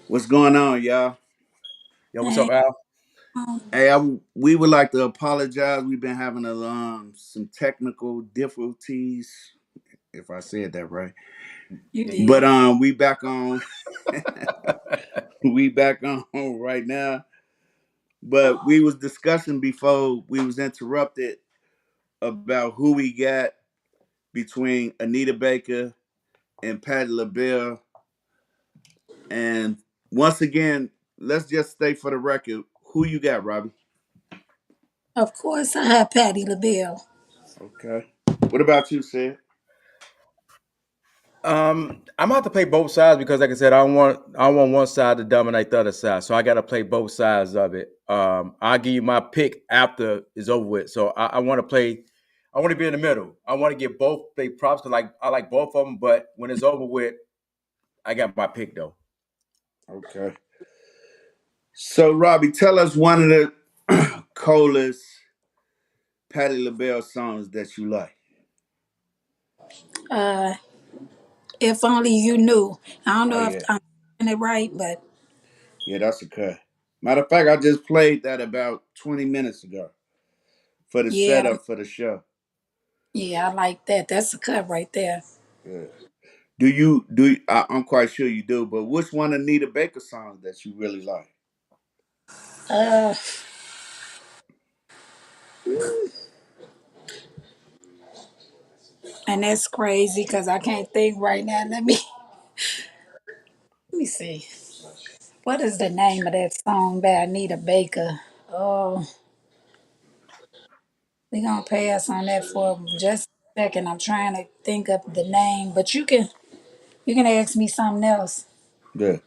What's going on, y'all? Yo, what's up, Hey, Al? Hey, we would like to apologize. We've been having some technical difficulties, if I said that right. you Yeah, you But did. good. we back on. We back on right now. But we was discussing before we was interrupted about who we got between Anita Baker and Patti LaBelle. And once again, let's just stay for the record. Who you got, Robbie? Of course, I have Patti LaBelle. Okay. What about you, Sid? I'm gonna have to play both sides because, like I said, I want one side to dominate the other side, so I got to play both sides of it. I'll give you my pick after it's over with. So I want to play. I want to be in the middle. I want to get both play props because I like both of them. But when it's over with, I got my pick though. Okay. So, Robbie, tell us one of the coolest Patti LaBelle songs that you like. Uh, if only you knew. I don't Oh know if yeah, I'm saying it right, but yeah, that's a cut. Matter of fact, I just played that about 20 minutes ago for the yeah, setup for the show. yeah, I like that. That's a cut right there. Yeah. I'm quite sure you do, but which one of Nita Baker songs that you really like? Uh, and that's crazy because I can't think right now. Let me see. What is the name of that song by Anita Baker? Oh, we gonna pass on that for just a second. I'm trying to think of the name, but you can ask me something else. Good.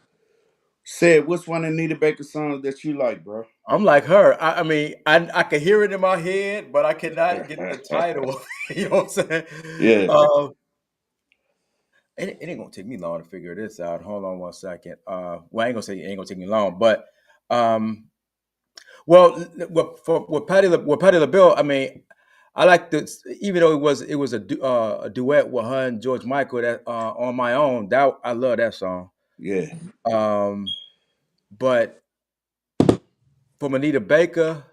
Said, which one of Nita Baker songs that you like, bro? I'm like her. I can hear it in my head, but I cannot get the title. You know what I'm saying? Yeah, Um, it ain't gonna take me long to figure this out. Hold on one second. Well, I ain't gonna say it ain't gonna take me long, but um, well, with Patty LaBelle, I mean, I like this. Even though it was a duet with her and George Michael that on my own. That I love that song. yeah. Um, but from Anita Baker,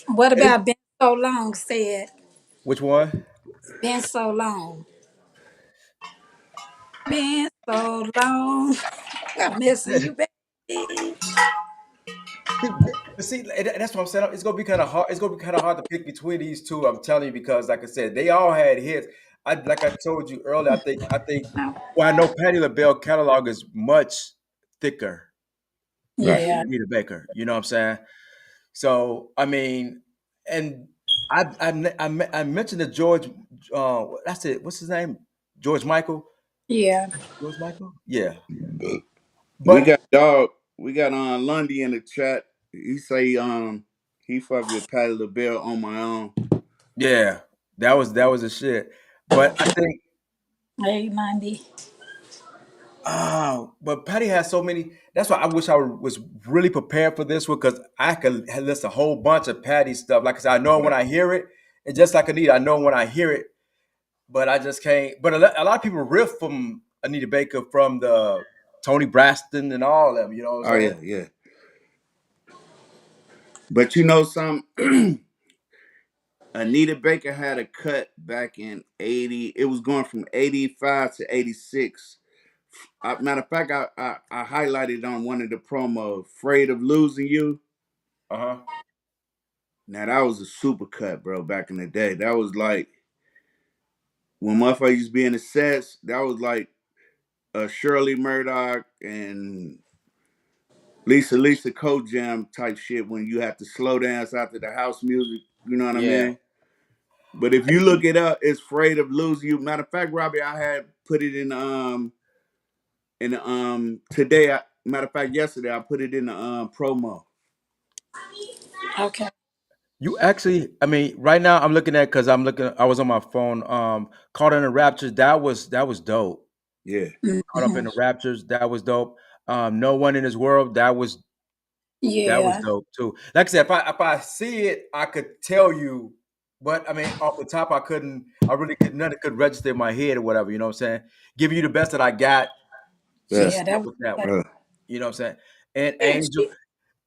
What It, about Been So Long? Said which one? Been So Long. Been so long. I'm missing you, baby. But see, that's what I'm saying. It's gonna be kind of hard. It's gonna be kind of hard to pick between these two. I'm telling you because, like I said, they all had hits. Like I told you earlier. I think. No. Well, I know Patti LaBelle catalog is much thicker right. Yeah, than Anita Baker. You know what I'm saying? So I mean, and I mentioned the George. That's it. What's his name? George Michael. yeah. George Michael. Yeah. We But got dog. We got Lundy in the chat. He say he fuck with Patti LaBelle on my own. yeah, that was a shit. But I think. 890. Oh, but Patty has so many. That's why I wish I was really prepared for this one because I could list a whole bunch of Patty stuff. Like I said, I know when I hear it, and just like Anita, I know when I hear it, but I just can't. But a lot of people riff from Anita Baker from the Tony Braxton and all of them. You know what Oh I'm yeah, saying? yeah. But you know some Anita Baker had a cut back in 80. It was going from 85 to 86. Matter of fact, I highlighted on one of the promos, Afraid of Losing You. Uh huh. Now that was a super cut, bro, back in the day. That was like when motherfuckers used to be in the sets, that was like Shirley Murdoch and Lisa Co Jam type shit when you have to slow dance after the house music. You know what I Yeah. mean? But if you look it up, it's Afraid of Losing You. Matter of fact, Robbie, I had put it in today. Matter of fact, yesterday I put it in the promo. Okay. You actually, I mean, right now I'm looking at because I'm looking. I was on my phone. Caught in the Raptures. That was dope. Yeah, Caught up Hmm. in the Raptures. That was dope. No one in this world. That was Yeah. dope too. Like I said, if I see it, I could tell you, but I mean, off the top, I couldn't. I really could. None could register in my head or whatever. You know what I'm saying? Give you the best that I got She Yeah. Yeah, that stuck was with that one. cut. Yeah. You know what I'm saying? And Yeah, she,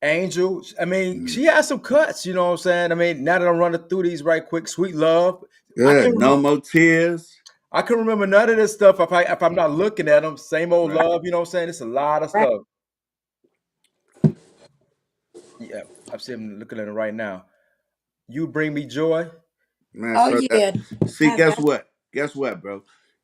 Angel, I mean, Mm. she has some cuts, you know what I'm saying? I mean, now that I'm running through these right quick, Sweet Love. I Yeah. can No remember more tears. I can remember none of this stuff if I'm not looking at them. Same old Right. love, you know what I'm saying? It's a lot of right. stuff. Yeah, I'm sitting looking at it right now. You Bring Me Joy. Man, Oh so that yeah, see, guess that's what? Guess what, bro?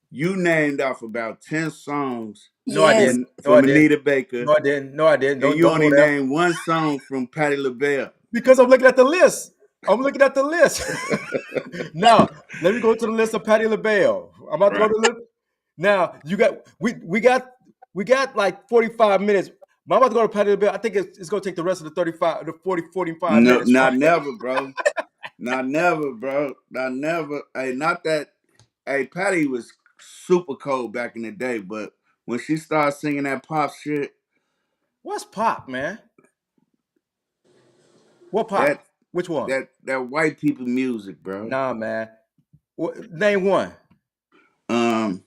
You named off about 10 songs No, I yes. didn't. from No, I didn't. Anita Baker, No, I didn't. No, I didn't. and you Don't go only there. named one song from Patti LaBelle. Because I'm looking at the list. I'm looking at the list. Now, let me go to the list of Patti LaBelle. I'm about to go Right. to the list. Now, we got like 45 minutes. I'm about to go to Patti LaBelle. I think it's going to take the rest of the 35, the 40, 45 No, minutes. not never, bro. Not never, bro. Not never. Hey, not that. Hey, Patty was super cold back in the day, but when she started singing that pop shit, What's pop, man? What that pop? Which one? that white people music, bro. Nah, man. Name one. Um,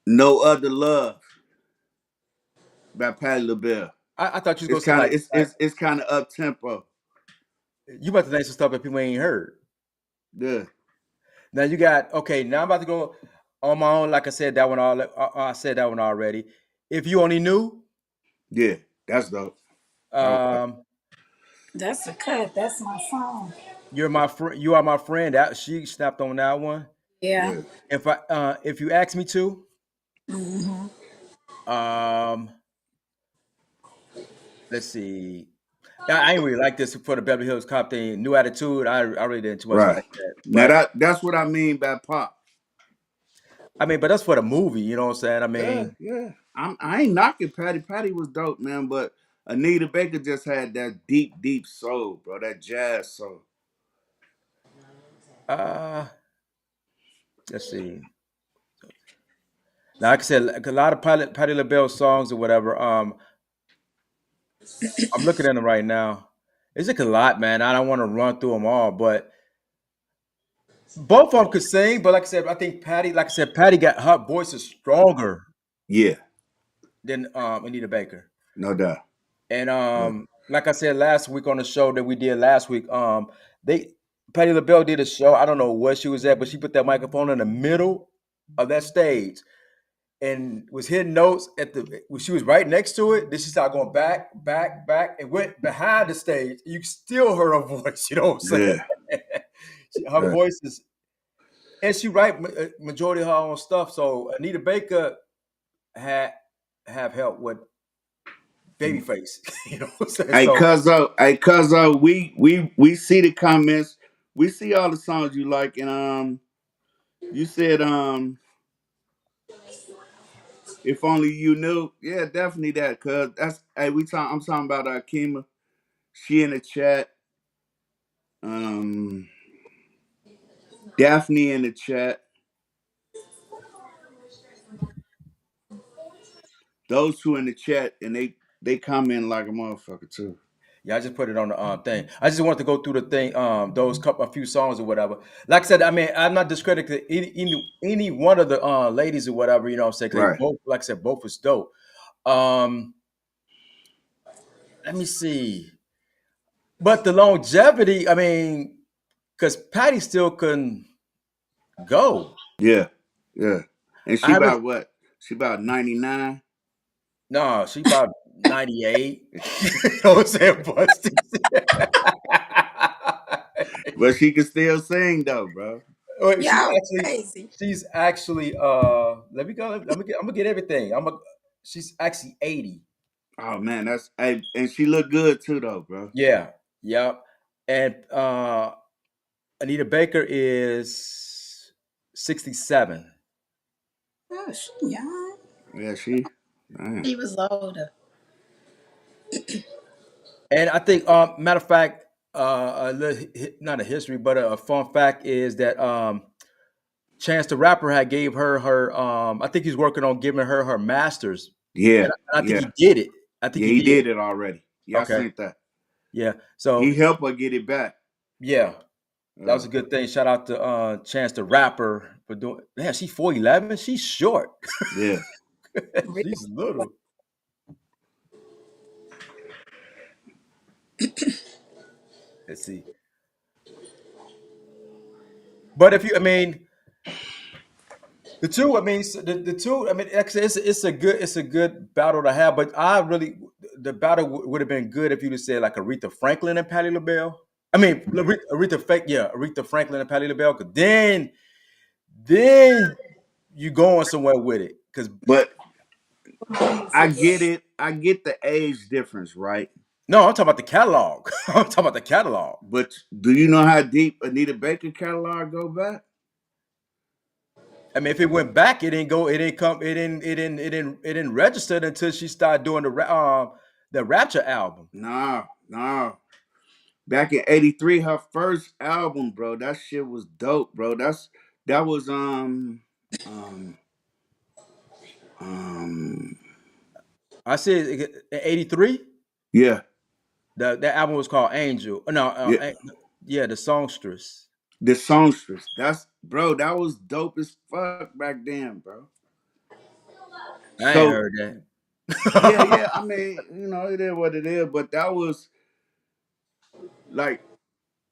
No Other Love by Patti LaBelle. I thought you was It's gonna say kind of like, it's kind of up tempo. you about to name some stuff that people ain't heard. Yeah, Now you got okay. Now I'm about to go on my own. Like I said that one all. I said that one already. If you only knew, yeah, that's dope. That was dope. um, That's a cut. That's my song. you're my friend. You are my friend. That she snapped on that one. Yeah. Yeah, If you ask me to, Hmm. um, let's see. I ain't really like this for the Beverly Hills Cop thing. New attitude. I really didn't too much right. like that. Now But that's what I mean by pop. I mean, but that's for the movie. You know what I'm saying? I Yeah, mean, yeah. I ain't knocking Patty. Patty was dope, man. But Anita Baker just had that deep, deep soul, bro. That jazz soul. uh, let's see. Now, like I said, like a lot of Patti LaBelle songs or whatever. I'm looking at them right now. It's like a lot, man. I don't want to run through them all, but both of them could sing. But like I said, I think Patty, like I said, Patty got her voice is stronger Yeah, than Anita Baker. no doubt. And Yeah, like I said last week on the show that we did last week, they Patty LaBelle did a show. I don't know where she was at, but she put that microphone in the middle of that stage and was hitting notes at the when she was right next to it. Then she started going back, back, back, and went behind the stage. You still heard her voice. You know what I'm saying? yeah, Her yeah. voice is, and she write majority of her own stuff. So Anita Baker had have help with Babyface. You know what I'm saying? Hey, So Cuzzo, we see the comments. We see all the songs you like, and you said if only you knew. Yeah, definitely that. Cuz that's hey, I'm talking about Kima. She in the chat. Um, Daphne in the chat. Those two in the chat, and they comment like a motherfucker too. yeah, I just put it on the thing. I just wanted to go through the thing, those couple, a few songs or whatever. Like I said, I mean, I'm not discrediting any one of the ladies or whatever. You know what I'm saying? 'Cause they Right. both, like I said, both was dope. Um, let me see. But the longevity, I mean, because Patty still couldn't go. Yeah. Yeah. And I she haven't. about what? She about 99. No, she about 98. You know what I'm saying? But But she can still sing though, bro. wait, Y'all crazy. she's actually let me go. I'm gonna get everything. She's actually 80. Oh man, that's hey, and she look good too though, bro. Yeah, yep. And Anita Baker is 67. Oh, she young. Yeah, she. Damn. He was older. And I think, matter of fact, not a history, but a fun fact is that Chance the Rapper had gave her I think he's working on giving her her masters, Yeah, and I think yeah, he did it. I think yeah. he He did. did it already. Yeah, I Okay, seen that. yeah. So He helped her get it back. yeah, that was Uh, a good thing. Shout out to Chance the Rapper for doing. Yeah, she's 4'11". She's short. yeah, Really? She's little. Let's see. But if you, I mean, the two, I mean, the two, I mean, actually, it's a good battle to have. But I really, the battle would have been good if you'd have said like Aretha Franklin and Patti LaBelle. I mean, Aretha Franklin and Patti LaBelle. Cause then you going somewhere with it. Cause But I For get it. I get the age difference, right? no, I'm talking about the catalog. I'm talking about the catalog. But do you know how deep Anita Baker catalog go back? I mean, if it went back, it didn't go. It didn't come. It didn't register until she started doing the Rapture album. Nah, nah. Back in '83, her first album, bro. That shit was dope, bro. That was um um I said in '83. yeah, That album was called Angel. No, yeah. yeah, the songstress. The songstress. That's bro. That was dope as fuck back then, bro. I ain't So heard yeah, that. yeah. I mean, it is what it is. But that was like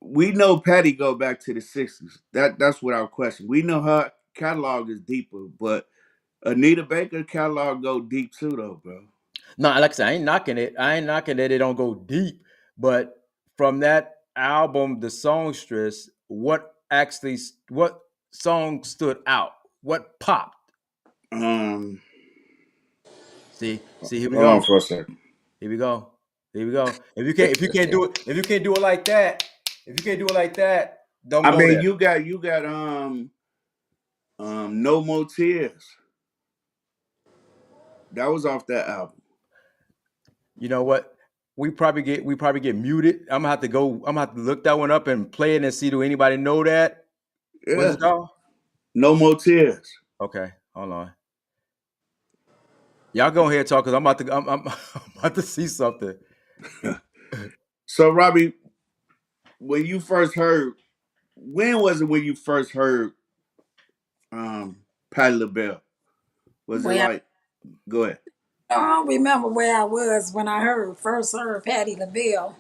we know Patty go back to the '60s. That's without question. We know her catalog is deeper, but Anita Baker catalog go deep too, though, bro. No, like I said, I ain't knocking it. I ain't knocking that it don't go deep. But from that album, the songstress, what song stood out? What popped? Um, See, here we hold on go. for a second. Here we go. Here we go. If you can't do it like that, if you can't do it like that, don't I go mean, there. you got No More Tears. That was off that album. You know what? We probably get muted. I'm gonna have to go. I'm gonna have to look that one up and play it and see do anybody know that. What's Yeah, it called? No More Tears. Okay, hold on. Y'all go ahead and talk because I'm about to I'm about to see something. So, Robbie, when you first heard, when was it when you first heard Patti LaBelle? Was it where like, go ahead. I don't remember where I was when I first heard Patti LaBelle,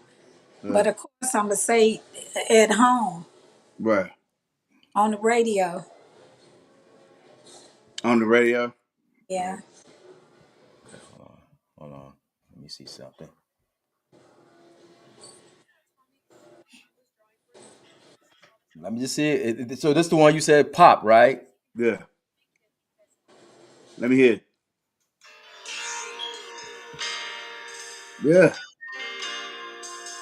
but Uh, of course I'm gonna say at home right. on the radio. On the radio? Yeah. Okay, hold on. Let me see something. Let me just see it. So this is the one you said pop, right? Yeah. Let me hear it. Yeah.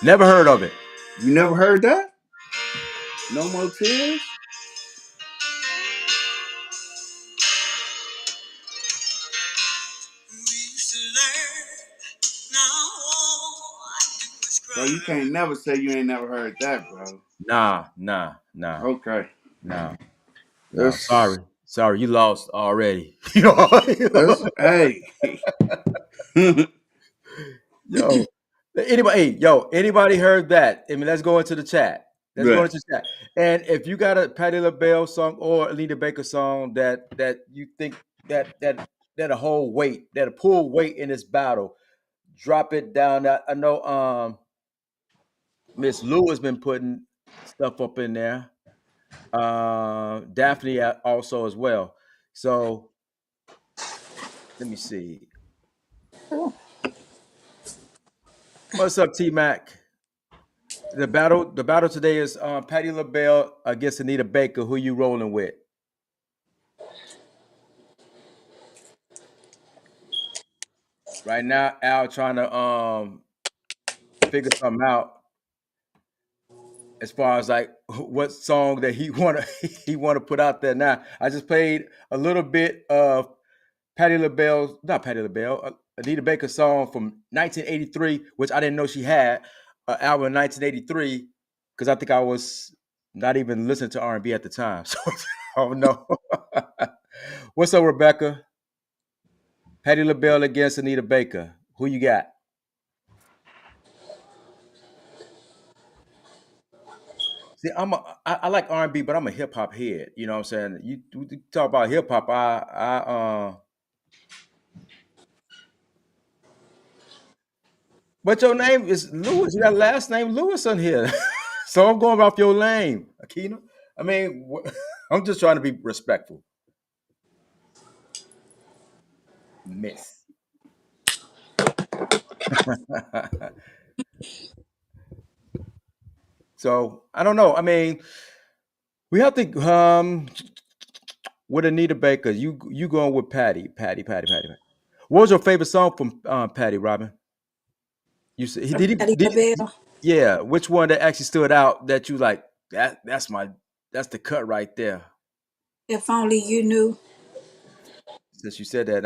Never heard of it. You never heard that? No More Tears? Bro, you can't never say you ain't never heard that, bro. Nah. Okay. No, no, That's sorry, you lost already. You know, hey. yo, anybody heard that? I mean, let's go into the chat. Let's go Right. into the chat. And if you got a Patti LaBelle song or Anita Baker song that you think that a whole weight, that a pull weight in this battle, drop it down. I know Miss Lou has been putting stuff up in there. Daphne also as well. So let me see. What's up, T Mac? The battle today is Patti LaBelle against Anita Baker. Who you rolling with? Right now, Al trying to figure something out as far as like what song that he wanna he wanna put out there. Now, I just played a little bit of not Patti LaBelle, Anita Baker song from 1983, which I didn't know she had an album in 1983 because I think I was not even listening to R&B at the time. So, oh no. What's up, Rebecca? Patti LaBelle against Anita Baker. Who you got? See, I like R&B, but I'm a hip hop head. You know what I'm saying? You talk about hip hop, But your name is Lewis. You got last name Lewis on here. So I'm going off your name, Akina. I mean, I'm just trying to be respectful. Miss. So I don't know. I mean, we have to with Anita Baker. You going with Patty. What was your favorite song from Patty, Robin? You said he did. Patti LaBelle, Yeah, which one that actually stood out that you like? That's the cut right there. if only you knew. Since you said that,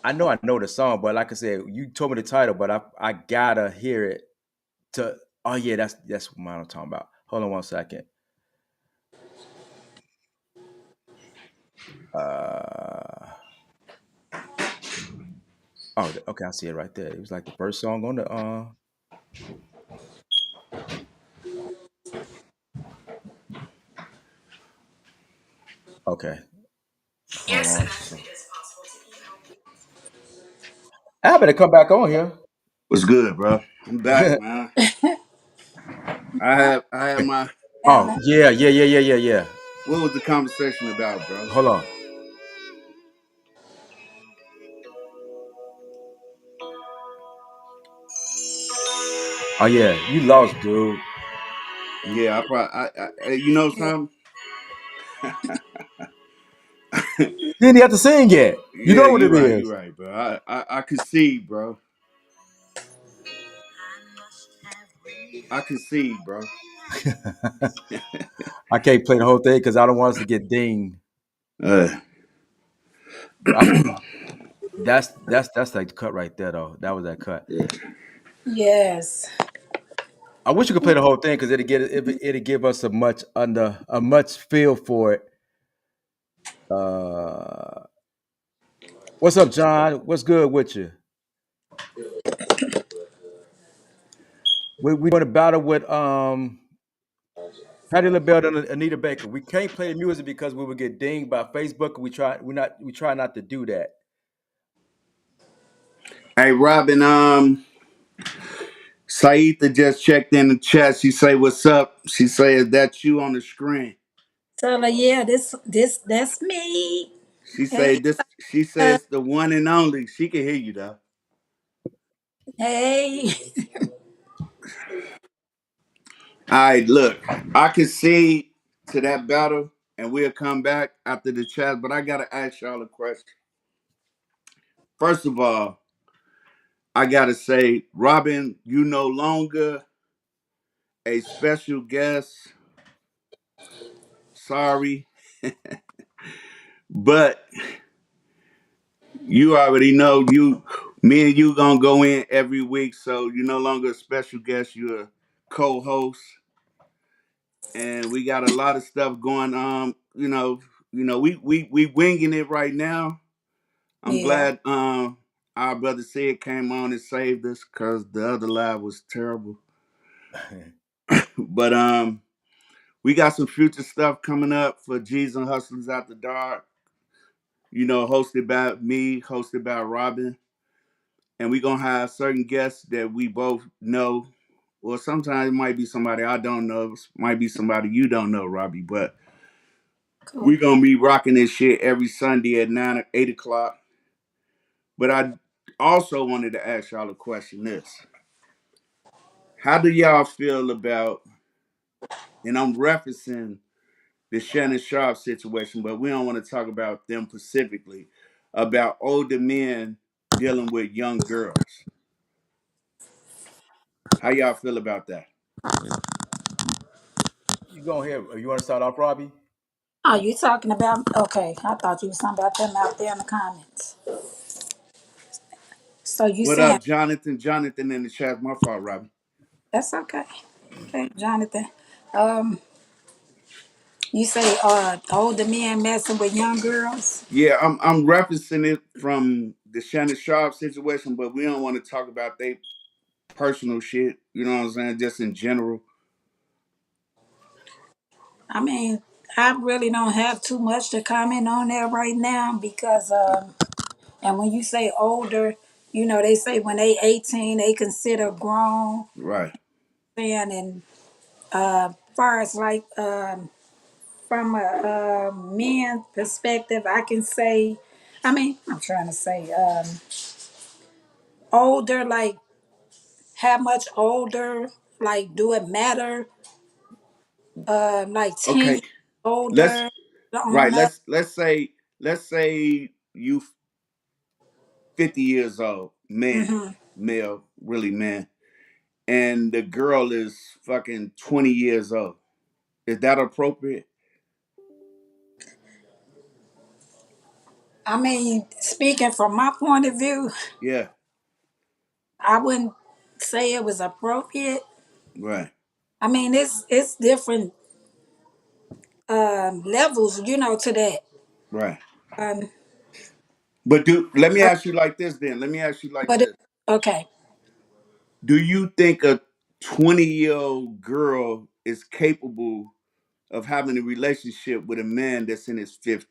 I know the song, but like I said, you told me the title, but I gotta hear it to. Oh yeah, that's what I'm talking about. Hold on one second. Uh oh, okay, I see it right there. It was like the first song on the. Okay, hold on. I better come back on here. What's good, bro? I'm back, man. I had my. Oh Anna, yeah. What was the conversation about, bro? Hold on. Oh yeah, you lost, dude. Yeah, I probably. You know yeah, something? You didn't have to sing yet. You Yeah, know what you're it right. You're is. right, bro. I can see, bro. I can see, bro. I can't play the whole thing because I don't want us to get dinged. Uh, I, that's like the cut right there though. That was that cut. yeah. yes. I wish you could play the whole thing because it'll give us a much feel for it. Uh, what's up, John? What's good with you? We want to battle with Patti LaBelle and Anita Baker. We can't play the music because we would get dinged by Facebook. We try not to do that. Hey, Robin. Saitha just checked in the chat. She say, "What's up?" She say, "Is that you on the screen?" Tell her, yeah, that's me. She say Hey, this. She uh, says the one and only. She can hear you though. hey. All right, look, I can see to that battle, and we'll come back after the chat. But I gotta ask y'all a question. First of all, I gotta say, Robin, you no longer a special guest. Sorry, but you already know me and you gonna go in every week. So you're no longer a special guest. You're a co-host, and we got a lot of stuff going on. We winging it right now. I'm Yeah, glad our brother Ced came on and saved us because the other live was terrible. But we got some future stuff coming up for G's and Hustlers After Dark. Hosted by me, hosted by Robin, and we gonna have certain guests that we both know. Well, sometimes it might be somebody I don't know, might be somebody you don't know, Robbie. But we cool. gonna be rocking this shit every Sunday at 8 o'clock. But I also wanted to ask y'all a question. How do y'all feel about, and I'm referencing the Shannon Sharp situation, but we don't want to talk about them specifically, about older men dealing with young girls. How y'all feel about that? You go ahead. You want to start off, Robbie? Oh, you talking about? Okay, I thought you was talking about them out there in the comments. So you What saying up, Jonathan? Jonathan in the chat. My fault, Robbie. that's okay? Okay, Jonathan. Um, you say older men messing with young girls. Yeah, I'm referencing it from the Shannon Sharp situation, but we don't want to talk about their personal shit. You know what I'm saying? Just in general. I mean, I really don't have too much to comment on that right now because and when you say older, They say when they 18, they consider grown. Right. And far as like from a men's perspective, I can say, I mean, I'm trying to say older, like how much older, like do it matter? Like 10 Okay. years Let's older right. on up. Let's say you 50 years old, man, Hmm. male, really man, and the girl is fucking 20 years old. Is that appropriate? I mean, speaking from my point of view, Yeah. I wouldn't say it was appropriate. Right. I mean, it's different levels, to that. Right. Um, But let me uh, ask you like this then. Let me ask you like but this. okay. Do you think a 20-year-old girl is capable of having a relationship with a man that's in his 50s?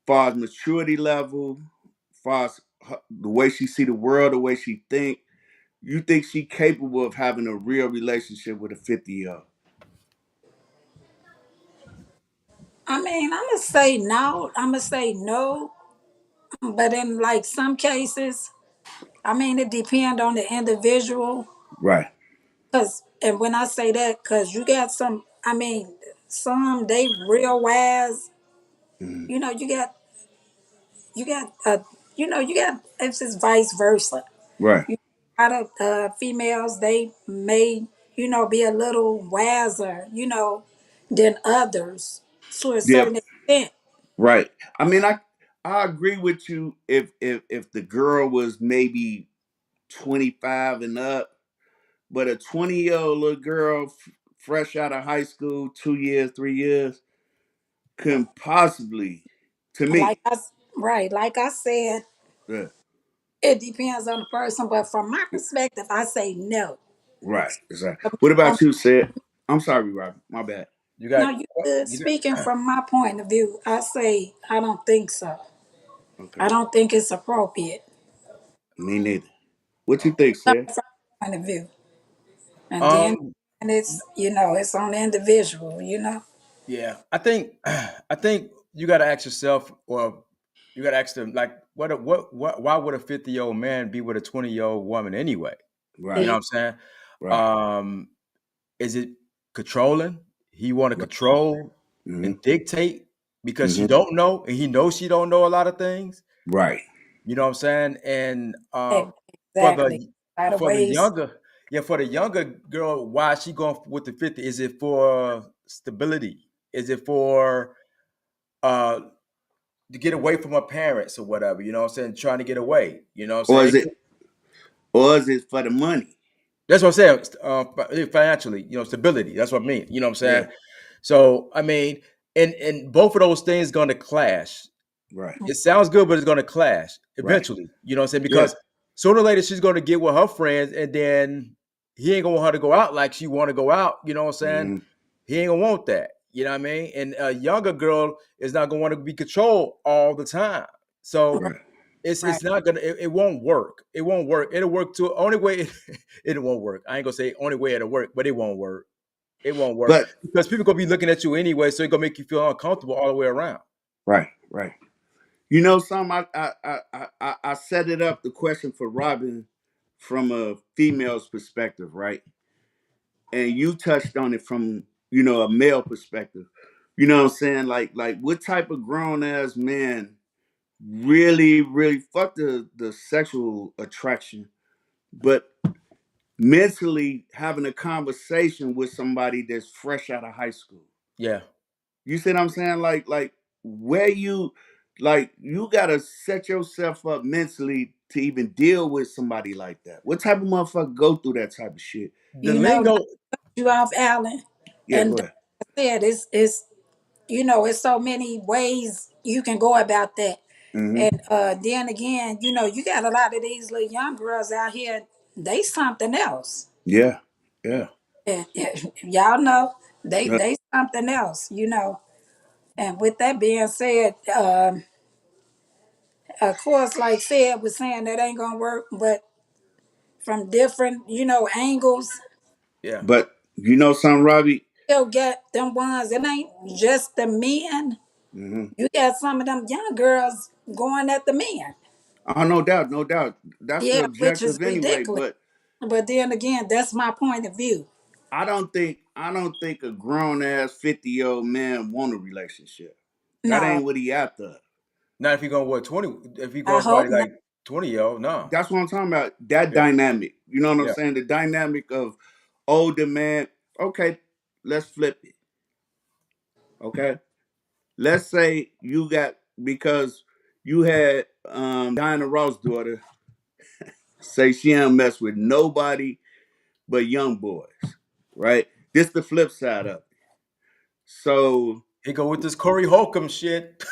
Far as maturity level, far as the way she see the world, the way she think, you think she capable of having a real relationship with a 50-year-old? I mean, I'm gonna say no. I'm gonna say no. But in like some cases, I mean, it depends on the individual. Right. Cause, and when I say that, cause you got some. I mean, some they real wise. Mhm. You know, you got. It's just vice versa. Right. You A lot of females, they may be a little wiser, than others to a Yeah. certain extent. Right. I mean, I agree with you if the girl was maybe 25 and up, but a 20-year-old little girl fresh out of high school, 2 years, 3 years, couldn't possibly, to Like me. right, like I said, Yeah. it depends on the person, but from my perspective, I say no. Right. Exactly. What Um, about you, Sid? I'm sorry, Robert. My bad. You no, got you good. you Speaking got from my point of view, I say I don't think so. I Okay. don't think it's appropriate. Me neither. What you think, Not Sid? from my point of view. And then um and it's on the individual. yeah, I think you got to ask yourself, or you got to ask them, like, what why would a 50-year-old man be with a 20-year-old woman anyway? You Right. know Eh, what I'm saying? Right. Um, is it controlling? He want to Right. control Mm-hmm. and dictate because she Mm-hmm. don't know, and he knows she don't know a lot of things. Right. You know what I'm saying? And for exactly. the By the for the ways. younger, yeah, for the younger girl, why is she going with the 50? Is it for stability? Is it for uh to get away from her parents or whatever? You know what I'm saying? Trying to get away. You know what I'm Or saying? is it or is it for the money? That's what I'm saying. Financially, stability. That's what I mean. You know what I'm saying? Yeah. So I mean, and both of those things going to clash. Right. It sounds good, but it's going to clash Right. eventually. You know what I'm saying? Yeah. Because sooner or later she's going to get with her friends, and then he ain't gonna want her to go out like she want to go out. You know what I'm saying? Mm-hmm. He ain't gonna want that. You know what I mean? And a younger girl is not gonna want to be controlled all the time. So Right. it's Right. it's not gonna. It won't work. It won't work. It'll work to only way. It won't work. I ain't gonna say only way it'll work, but it won't work. It won't work But because people gonna be looking at you anyway, so it's gonna make you feel uncomfortable all the way around. right. Right. You know, some I set it up the question for Robin from a female's perspective, right? And you touched on it from a male perspective. You know what I'm saying? Like what type of grown ass man really fuck the sexual attraction, but mentally having a conversation with somebody that's fresh out of high school. Yeah. You see what I'm saying? Like where you like you gotta set yourself up mentally to even deal with somebody like that. What type of motherfucker go through that type of shit? The Not lingo. to cut you off, Alan. Yeah, And go like ahead. I said, it's so many ways you can go about that. Hmm. And then again, you got a lot of these little young girls out here, they something else. Yeah, yeah. And y'all know they Uh, they something else. And with that being said, of course, like said was saying that ain't gonna work, but from different, angles, Yeah. But you know something, Robbie? you'll get them ones. It ain't just the men. Hmm. You got some of them young girls going at the men. Oh, no doubt, no doubt. That's Yeah, the which is objective anyway. ridiculous. But But then again, that's my point of view. I don't think a grown ass 50-year-old man want a relationship. That No, ain't what he after. Now, if you're going what 20, if you're I going hope somebody not. like 20-year-old, no. That's what I'm talking about. That Yeah. dynamic. You know what I'm Yeah. saying? The dynamic of older man. Okay, let's flip it. Okay. Let's say you got because you had Diana Ross' daughter say she don't mess with nobody but young boys. Right? This the flip side of it. So He go with this Corey Holcomb shit.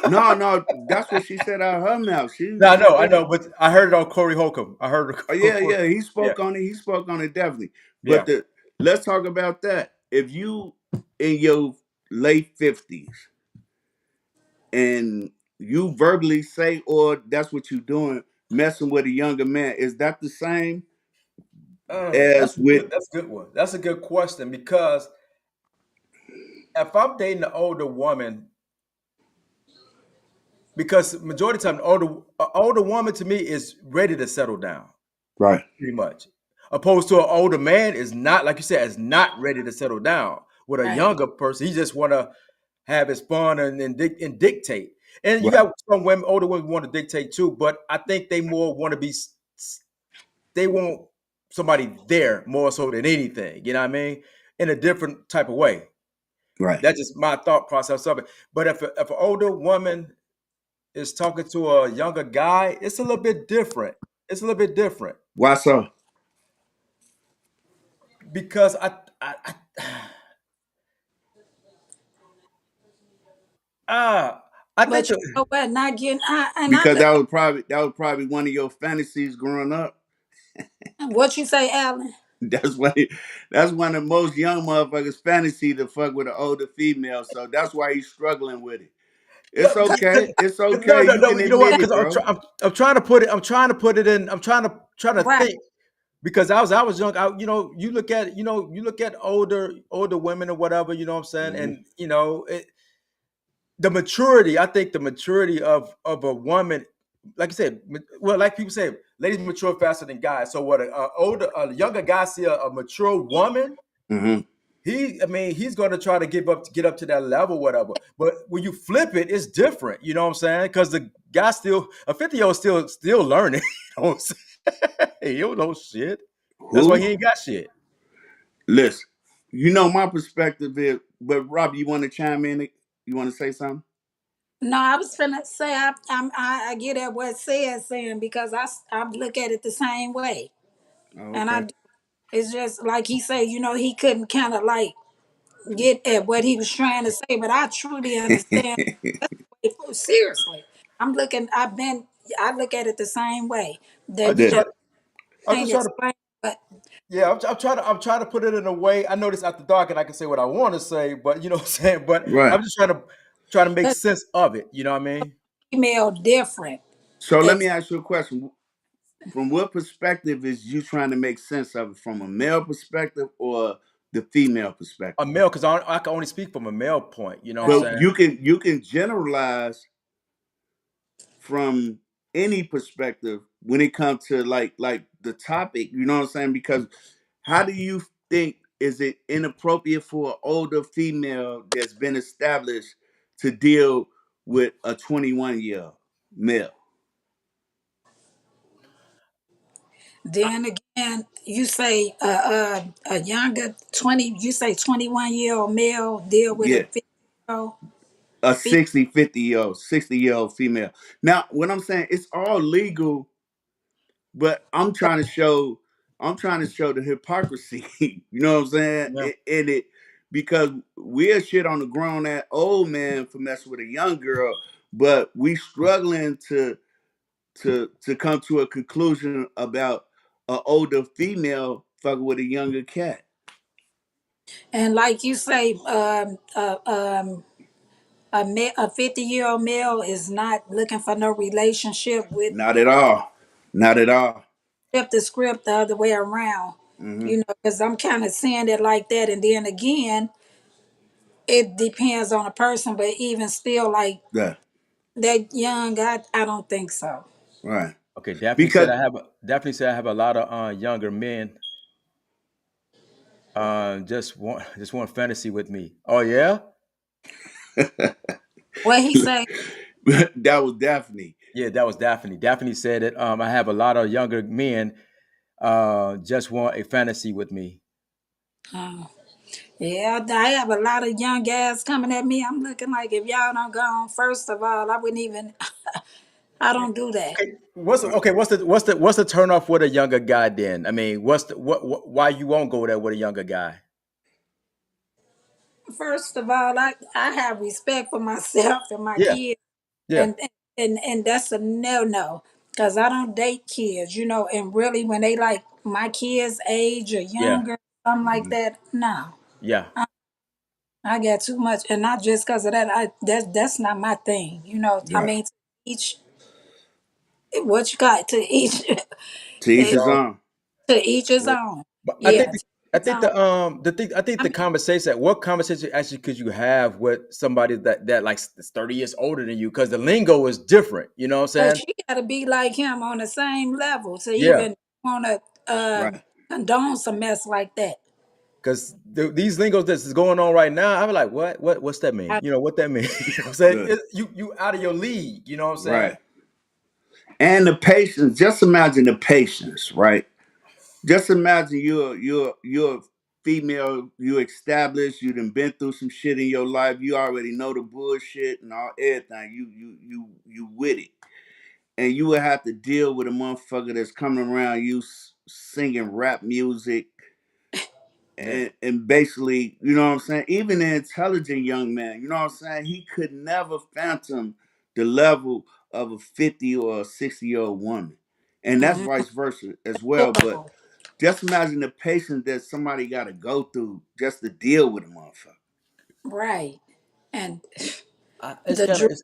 no, that's what she said out of her mouth. She No, she I did. know, but I heard it on Corey Holcomb. I heard it Oh on yeah, Corey. yeah. He Yeah, spoke on it. He spoke on it definitely. yeah. But let's talk about that. If you in your late 50s and you verbally say, or that's what you're doing, messing with a younger man, is that the same That's as a with good. That's a good one. That's a good question because if I'm dating an older woman, because majority of the time, older woman to me is ready to settle down, right, pretty much. Opposed to an older man is not, like you said, is not ready to settle down. With a Right. younger person, he just want to have his fun and dictate. And you right, have some women, older women want to dictate too, but I think they more want to be, they want somebody there more so than anything. You know what I mean? In a different type of way. right? That's just my thought process of it. But if an older woman is talking to a younger guy, it's a little bit different. It's a little bit different Why so? because ah I think But you the know what? Not getting. I Because think that was probably one of your fantasies growing up. what you say, Alan. That's what that's one of most young motherfuckers' fantasy to fuck with an older female. So that's why he's struggling with it. yeah, It's okay. It's no, okay. no, You no. can You know what? admit Because it, bro. I'm trying to put it. I'm trying to put it in. I'm trying to Right. think because I was young. You look at you look at older women or whatever. You know what I'm saying? Hmm. And the maturity. I think the maturity of a woman, like you said, well, like people say, ladies mature faster than guys. So what? A younger guy see a mature woman. Hmm. I mean, he's going to try to get up to that level, whatever. But when you flip it, it's different. You know what I'm saying? Because the guy still, a 50-year-old still learning. You know what I'm saying? He don't know shit. That's why Who? he ain't got shit. Listen. My perspective is. But Rob, you want to chime in? You want to say something? No, I was finna say I get at what says saying because I look at it the same way, Oh, and okay. it's just like he said. He couldn't kind of like get at what he was trying to say, but I truly understand. Seriously, I look at it the same way I that you just Yeah. try. just I just can't try to. explain. But Yeah, I'm trying to put it in a way. I know this after dark, and I can say what I want to say, but you know what I'm saying. But Right. I'm just trying to make but sense of it. You know what I mean? female different. So let me Ex- ask you a question. From what perspective is you trying to make sense of it? From a male perspective or the female A perspective? male, because I can only speak from a male point. You know what I'm right. But saying? you can generalize from any perspective when it comes to like the topic, you know what I'm saying? Because how do you think is it inappropriate for an older female that's been established to deal with a 21-year male? Then again, you say a younger 20. You say 21-year-old male deal with a Yeah. 50-year-old. A 60, 50-year-old, 60-year-old female. Now, what I'm saying, it's all legal, but I'm trying to show the hypocrisy. You know what I'm saying? Yeah. In it, because we're shit on the grown that old man for messing with a young girl, but we struggling to come to a conclusion about an older female fucking with a younger cat. And like you say, a 50-year-old male is not looking for no relationship with Not at all. Not at all. flip the script the other way around. Hmm. You know, because I'm kind of seeing it like that, and then again, it depends on the person. But even still, like Yeah. that young guy, I don't think so. Right. Okay, Daphne said Because I have a lot of younger men just want fantasy with me. Oh yeah? What he say? that was Daphne. Yeah, that was Daphne. Daphne said that I have a lot of younger men just want a fantasy with me. Oh, yeah, I have a lot of young guys coming at me. I'm looking like if y'all don't go on, first of all, I wouldn't even. I don't do that. Okay, what's the turn off with a younger guy then? I mean, why you won't go there with a younger guy? First of all, I have respect for myself and my Yeah, kids, yeah, and and that's a no because I don't date kids, you know. And really, when they like my kids' age or yeah, younger, something like Hmm. that, no, yeah. I got too much, and not just because of that. That's not my thing, you know. I Right. mean, to each what you got to each To each eh, So, his own. to each his yeah. own. But Yeah, to each his own. I think I the mean, conversation. What conversation actually could you have with somebody that like is 30 years older than you? Because the lingo is different. You know what I'm saying? she got to be like him on the same level to Yeah. even want to Right. condone some mess like that. Because these lingos that's going on right now, I'm like, what's that mean? I, You know what that mean? You know what I'm saying? Good. You out of your league. You know what I'm saying? Right. And the patience. Just imagine the patience. Right. Just imagine you're a female. You established. You done been through some shit in your life. You already know the bullshit and all everything. You with it. And you would have to deal with a motherfucker that's coming around you singing rap music Yeah. and basically, you know what I'm saying? Even an intelligent young man, you know what I'm saying? He could never phantom the level of a 50 or a 60-year-old woman. And that's mhm. vice versa as well. But just imagine the patience that somebody got to go through just to deal with a motherfucker. Right, and It's the kind of drugs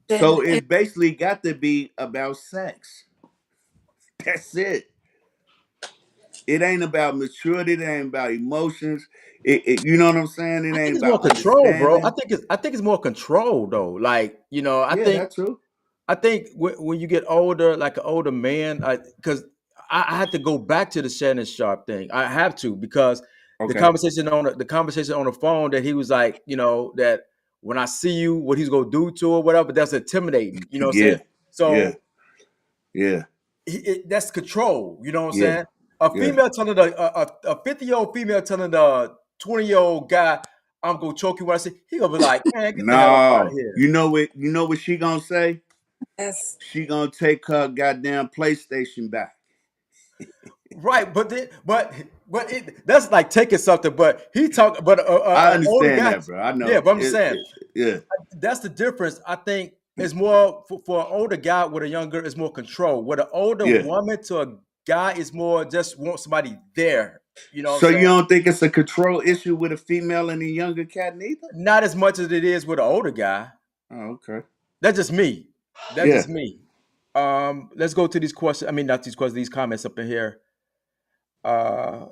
it's So and it basically got to be about sex. That's it. It ain't about maturity. It ain't about emotions. You know what I'm saying? It I think ain't it's more about control, bro. understanding. I think it's more control though. Like Yeah, that's true. I think when you get older, like an older man, because I had to go back to the Shannon Sharp thing. I have to because Okay. the conversation on the phone that he was like, that when I see you, what he's gonna do to or whatever, that's intimidating. You know what I'm saying? Yeah. Yeah. So Yeah. that's control. You know what I'm Yeah. saying? A Yeah. female telling a 50-year-old female telling the 20-year-old guy, "I'm gonna choke you," when I say he gonna be like, "Man, get the hell up out of No. here." You know what she gonna say? that's She gonna take her goddamn PlayStation back. Right, but that's like taking something. But he talk, but I older understand guy, that, bro. I yeah. know. But I'm saying Yeah. that's the difference. I think it's more for an older guy with a younger is more control. With an older Yeah. woman to a guy is more just want somebody there. You know what I'm So you saying? don't think it's a control issue with a female and a younger cat neither? Not as much as it is with an older guy. Oh, okay. That's just me. That's Yeah. just me. Let's go to these questions. I mean, not these questions. These comments up in here. Uh,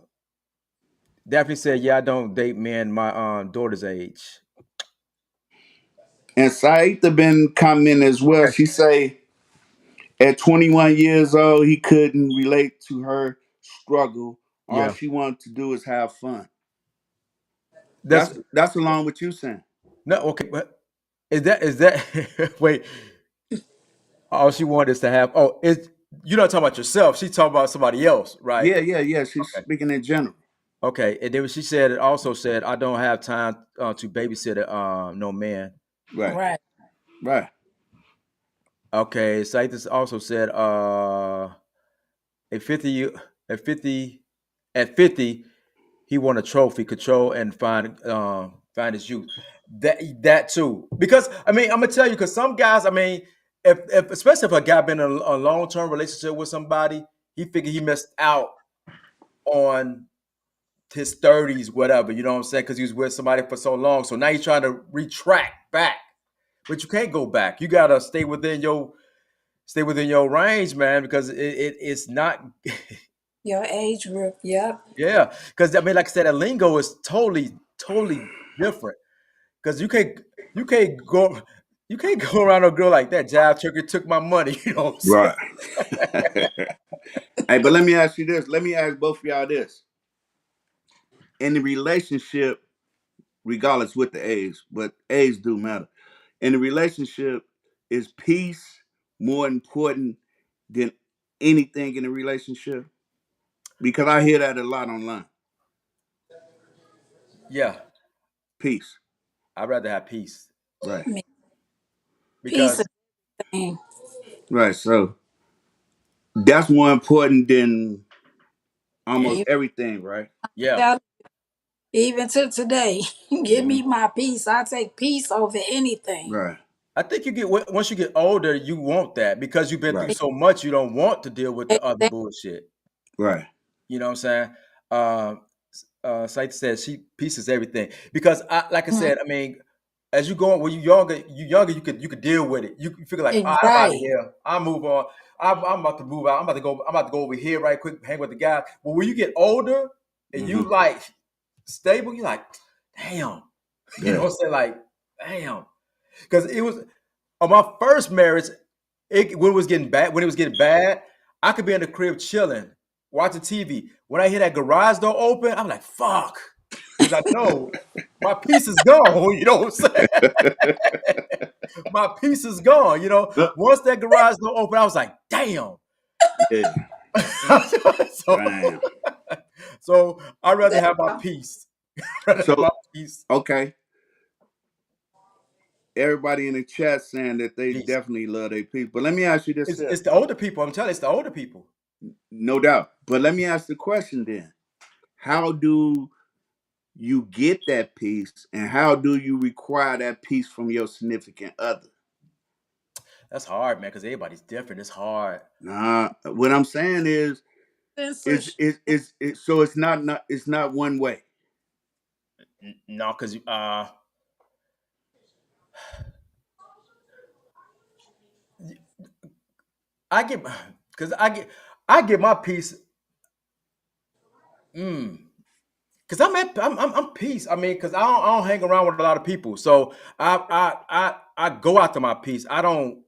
Daphne said, "Yeah, I don't date men my daughter's age." And Saita been commenting as well. Okay. She say at 21 years old, he couldn't relate to her struggle. All Yeah. she wanted to do is have fun. That's That's along with you saying. no okay. But is that wait? All she wanted is to have. Oh, is you're not talking about yourself? She's talking about somebody else, right? Yeah, yeah, yeah. She's Okay. speaking in general. Okay. And then she said it also said, "I don't have time to babysit no man." Right, right. right. Okay. Saitis also said, at 50, at 50, at 50, he won a trophy, control and find his youth. That too, because I mean, I'm gonna tell you, because some guys, I mean, if especially if a guy been in a long term relationship with somebody, he figured he missed out on his 30s, whatever. You know what I'm saying? Because he was with somebody for so long, so now he's trying to retract back. but you can't go back. You gotta stay within your range, man, because it's not. Your age group. Yep. Yeah, because I mean, like I said, that lingo is totally different. Because you can't go around a girl like that. Jive turkey took my money. You know what I'm saying? Right. Hey, but let me ask you this. Let me ask both of y'all this. In the relationship, regardless with the age, but age do matter. In the relationship, is peace more important than anything in a relationship? Because I hear that a lot online. Yeah, Peace. I'd rather have peace Right. I mean, peace because of thing. Right. So that's more important than almost Even, everything, right? yeah, even to today, give Hmm. me my peace. I take peace over anything. Right. I think you get once you get older, you want that because you've been through Right. so much. You don't want to deal with the other Exactly. bullshit. Right. You know what I'm saying? Um, Saita said she pieces everything because like I Mhm. said, I mean, as you go on when you younger, you could deal with it. You figure like, I'm out of Right. here. I move on. I'm about to move out. I'm about to go over here right quick, hang with the guy. But when you get older and Hmm. you like stable, you're like, damn. You know Yeah. what I'm saying? Like, damn. Because it was on my first marriage, when it was getting bad, I could be in the crib chilling, watching TV. When I hear that garage door open, I'm like, fuck. Because I know my piece is gone. You know what I'm saying? My piece is gone. You know, once that garage door open, I was like, damn. Yeah. so, Damn. so I'd rather have my Damn. peace. Rather have my So peace. okay, everybody in the chat saying that they Peace. definitely love their people. But let me ask you this here. It's the older people. I'm telling you, it's the older people. No doubt. But let me ask the question then. How do you get that peace and how do you require that peace from your significant other? That's hard, man, because everybody's different. It's hard. Nah, what I'm saying Censorship. so it's not one way. No, because I get because I get my piece. Because I'm peace. I mean, because I don't hang around with a lot of people, so I go after my piece. I don't,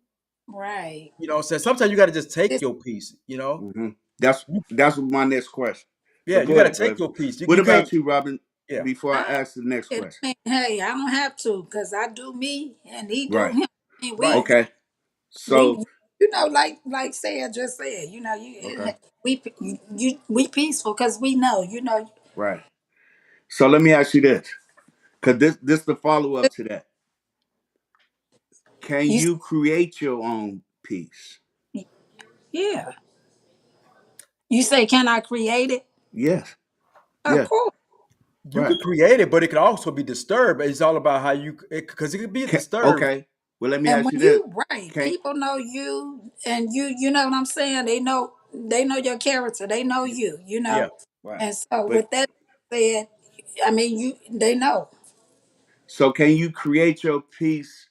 Right. you know. So sometimes you got to just take your piece. You know, Hmm. That's You- that's my next question. yeah, But you go got to ahead, take brother. your piece. What You can't. about you, Robin? Yeah, Before I I ask the next I question. mean, hey, I don't have to because I do me and he do Right. him. And right. Okay. we So like Sarah just said, okay. we we peaceful because we know, Right. So let me ask you this, because this the follow up to that. Can you you create your own peace? yeah. You say, can I create it? Yes. Of Yeah. course. You Right. could create it, but it could also be disturbed. It's all about how you, because it could be disturbed. Okay. Well, let me And ask when you this. you right, Can people know you and you know what I'm saying? They know your character. They know you, Yeah, right. And so But with that said, I mean they know. so can you create your peace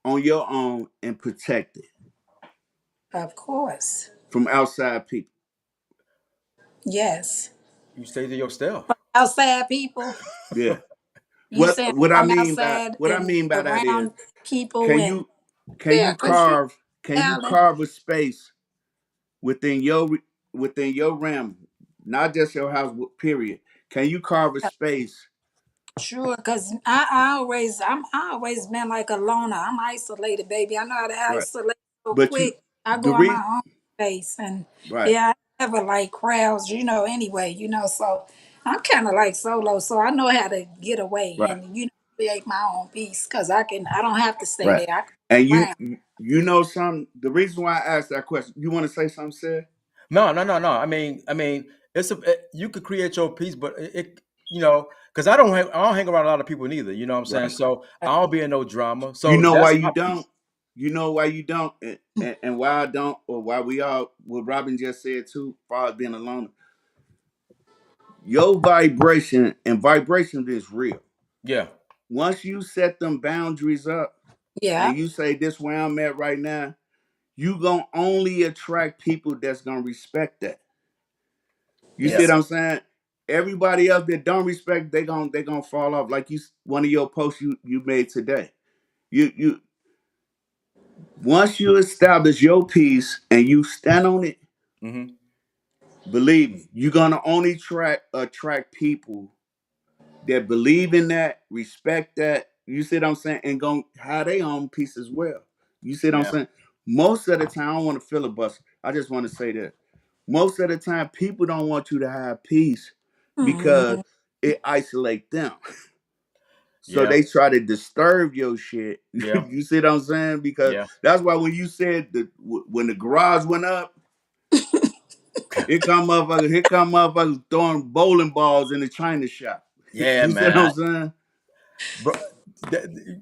on your own and protect it Of course. from outside people? Yes. you stay to yourself. Outside people, Yeah. you saying I'm outside What I and mean by that is around people can and you yeah, because you can you talent. carve a space within your realm, not just your house, period. Can you carve a space? Sure, cause I always been like a loner. I'm isolated, baby. I know how to Right. isolate so But you quick. I the go in reason my own space, and right, yeah, I never like crowds, anyway, So I'm kind of like solo, so I know how to get away right, and create my own peace, cause I don't have to stay right. there. I can And go around. you know something. The reason why I asked that question, you want to say something, Sid? No. I mean, you could create your piece, but because I don't hang around a lot of people neither. You know what I'm saying? Right. So I don't be in no drama. You So know why that's you my don't? piece. You know why you don't, and why I don't, or why we all, what Robin just said too, far as being alone. Your vibration and vibration is real. Yeah, Once you set them boundaries up, Yeah. and you say this where I'm at right now, you gonna only attract people that's gonna respect that. You see Yeah. what Yes. I'm saying? Everybody else that don't respect, they gonna fall off. Like one of your posts you made today. You once you establish your piece and you stand on it, Hmm. believe me, you're gonna only attract people that believe in that, respect that. You see what I'm saying, and gonna have their own piece as well. You see what I'm Yeah. saying? Most of the time, I don't want to filibuster. I just want to say that most of the time, people don't want you to have peace because Hmm. it isolate them. So Yeah. they try to disturb your shit. Yeah. You see what I'm saying? Because Yeah. that's why when you said that when the garage went up, here come motherfuckers throwing bowling balls in the china shop. Yeah, You see what man. I'm saying? Bro,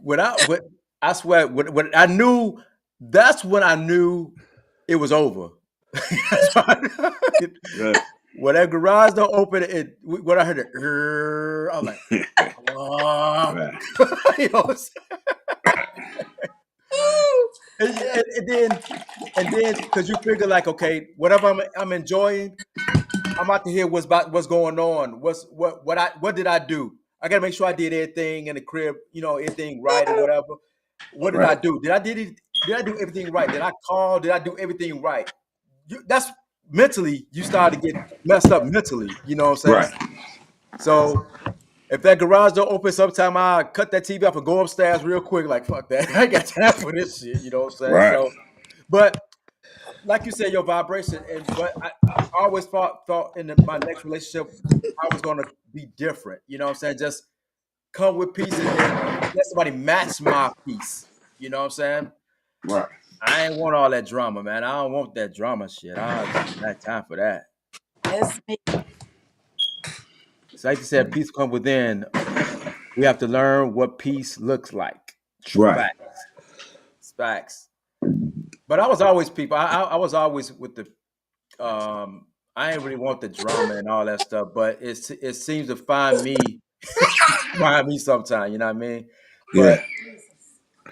what I swear, what I knew, that's when I knew it was over. That's why Right. when that garage door opened, when I heard it, I was like, oh, Right. you know, what I'm saying? And then because you figure like, okay, whatever I'm enjoying, I'm out to hear what's going on. What did I do? I gotta make sure I did everything in the crib, everything right or whatever. What did I Right. do? Did I do everything right? Did I call? Did I do everything right? That's mentally, you start to get messed up mentally. You know what I'm saying? Right. So if that garage door opens sometime, I cut that TV off and go upstairs real quick. Like fuck that, I ain't got time for this shit. You know what I'm saying? Right. So, but like you said, your vibration, but I always thought in my next relationship I was gonna be different. You know what I'm saying? Just come with peace and let somebody match my peace. You know what I'm saying? Right. I ain't want all that drama, man. I don't want that drama shit. I got time for that. That's me. So like you said, peace come within. We have to learn what peace looks like. Right. Facts. Facts. But I was always people. I was always with the I ain't really want the drama and all that stuff, but it seems to find me sometime, you know what I mean? Yeah.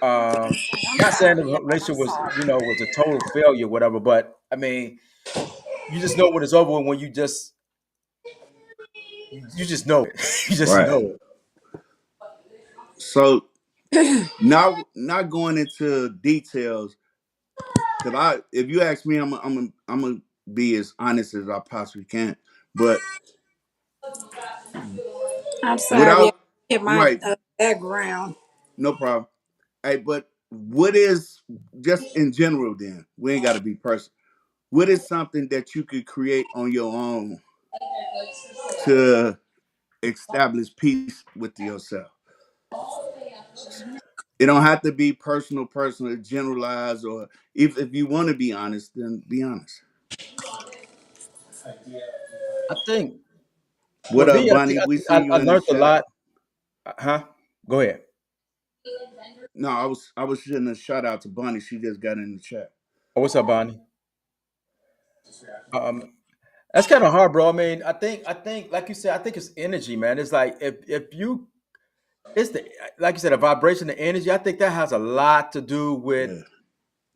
But I'm not saying the sorry, y'all. I'm relationship was, sorry. was a total failure, whatever, but I mean, you just know when it's over when you just know it. You just Right. know it. So not going into details, because if you ask me, I'm gonna be as honest as I possibly can. But I'm sorry, y'all. without Get my right, background. no problem. Hey, but what is just in general? Then we ain't got to be personal. What is something that you could create on your own to establish peace with yourself? It don't have to be personal, generalized, or if you want to be honest, then be honest. I think What with up, me, Bunny? We see you I in the learned a chat. lot. Huh? Go ahead. No, I was shooting a shout out to Bunny. She just got in the chat. Oh, what's up, Bonnie? Um, that's kind of hard, bro. I mean, I think, like you said, I think it's energy, man. It's like if you, it's the like you said, a vibration, the energy. I think that has a lot to do with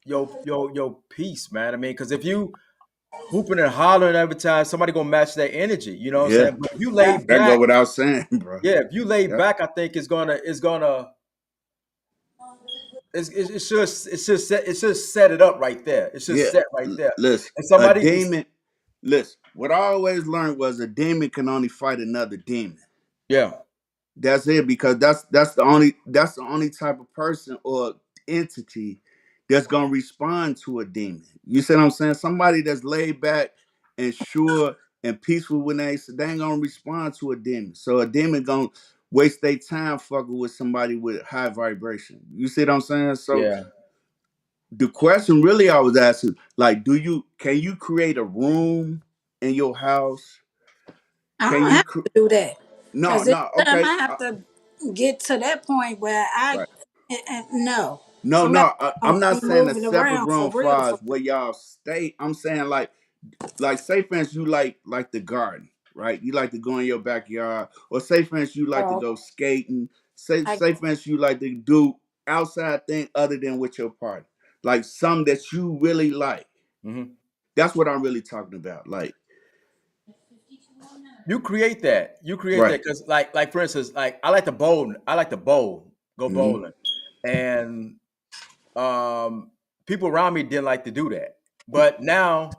Yeah, your peace, man. I mean, because if you hooping and hollering every time, somebody gonna match that energy. You know what I'm yeah. saying? But if you lay Yeah. That go back, without saying, bro. yeah, if you lay Yep. back, I think it should set it up right there. It should Yeah. set right there. Listen, And a somebody is, demon. Listen, what I always learned was a demon can only fight another demon. yeah, That's it, because that's the only type of person or entity that's gonna respond to a demon. You see what I'm saying? Somebody that's laid back and sure and peaceful when they ain't gonna respond to a demon. So a demon gonna waste their time fucking with somebody with high vibration. You see what I'm saying? So yeah. the question really I was asking, like, can you create a room in your house? I Can don't you have to do that. no, Because no, anytime okay. I have to get to that point where Right. no. No, Somebody no, gonna I'm not be saying a moving separate around room for for real, us for where y'all stay. I'm saying like say for instance you like the garden, right? You like to go in your backyard, or say for instance you like to real. go skating. Say I say for instance you like to do. outside thing other than with your partner, like some that you really like. Hmm. That's what I'm really talking about. Like, You create that. You create that right. because, like for instance, like I like to bowl. I like to bowl, go Hmm. bowling, and people around me didn't like to do that. But now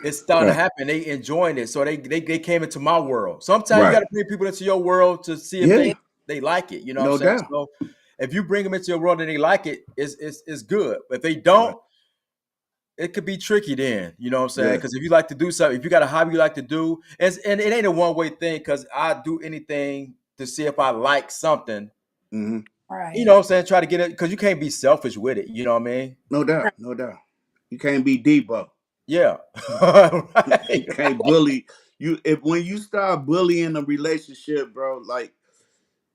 it's starting to Right. happen. They enjoying it, so they came into my world. Sometimes you got Right. to bring people into your world to see if Yeah. they like it. You know what I'm No saying? doubt. So if you bring them into your world and they like it, it's good. But if they Right. don't, it could be tricky then, you know what I'm saying? Yeah. Because if you like to do something, if you got a hobby you like to do, and it ain't a one way thing. Because I do anything to see if I like something, Hmm. you Right. know what I'm saying? Try to get it because you can't be selfish with it. You know what I mean? No doubt. Right. No doubt. You can't be Debo. Yeah, You right. can't bully. You if when you start bullying a relationship, bro, like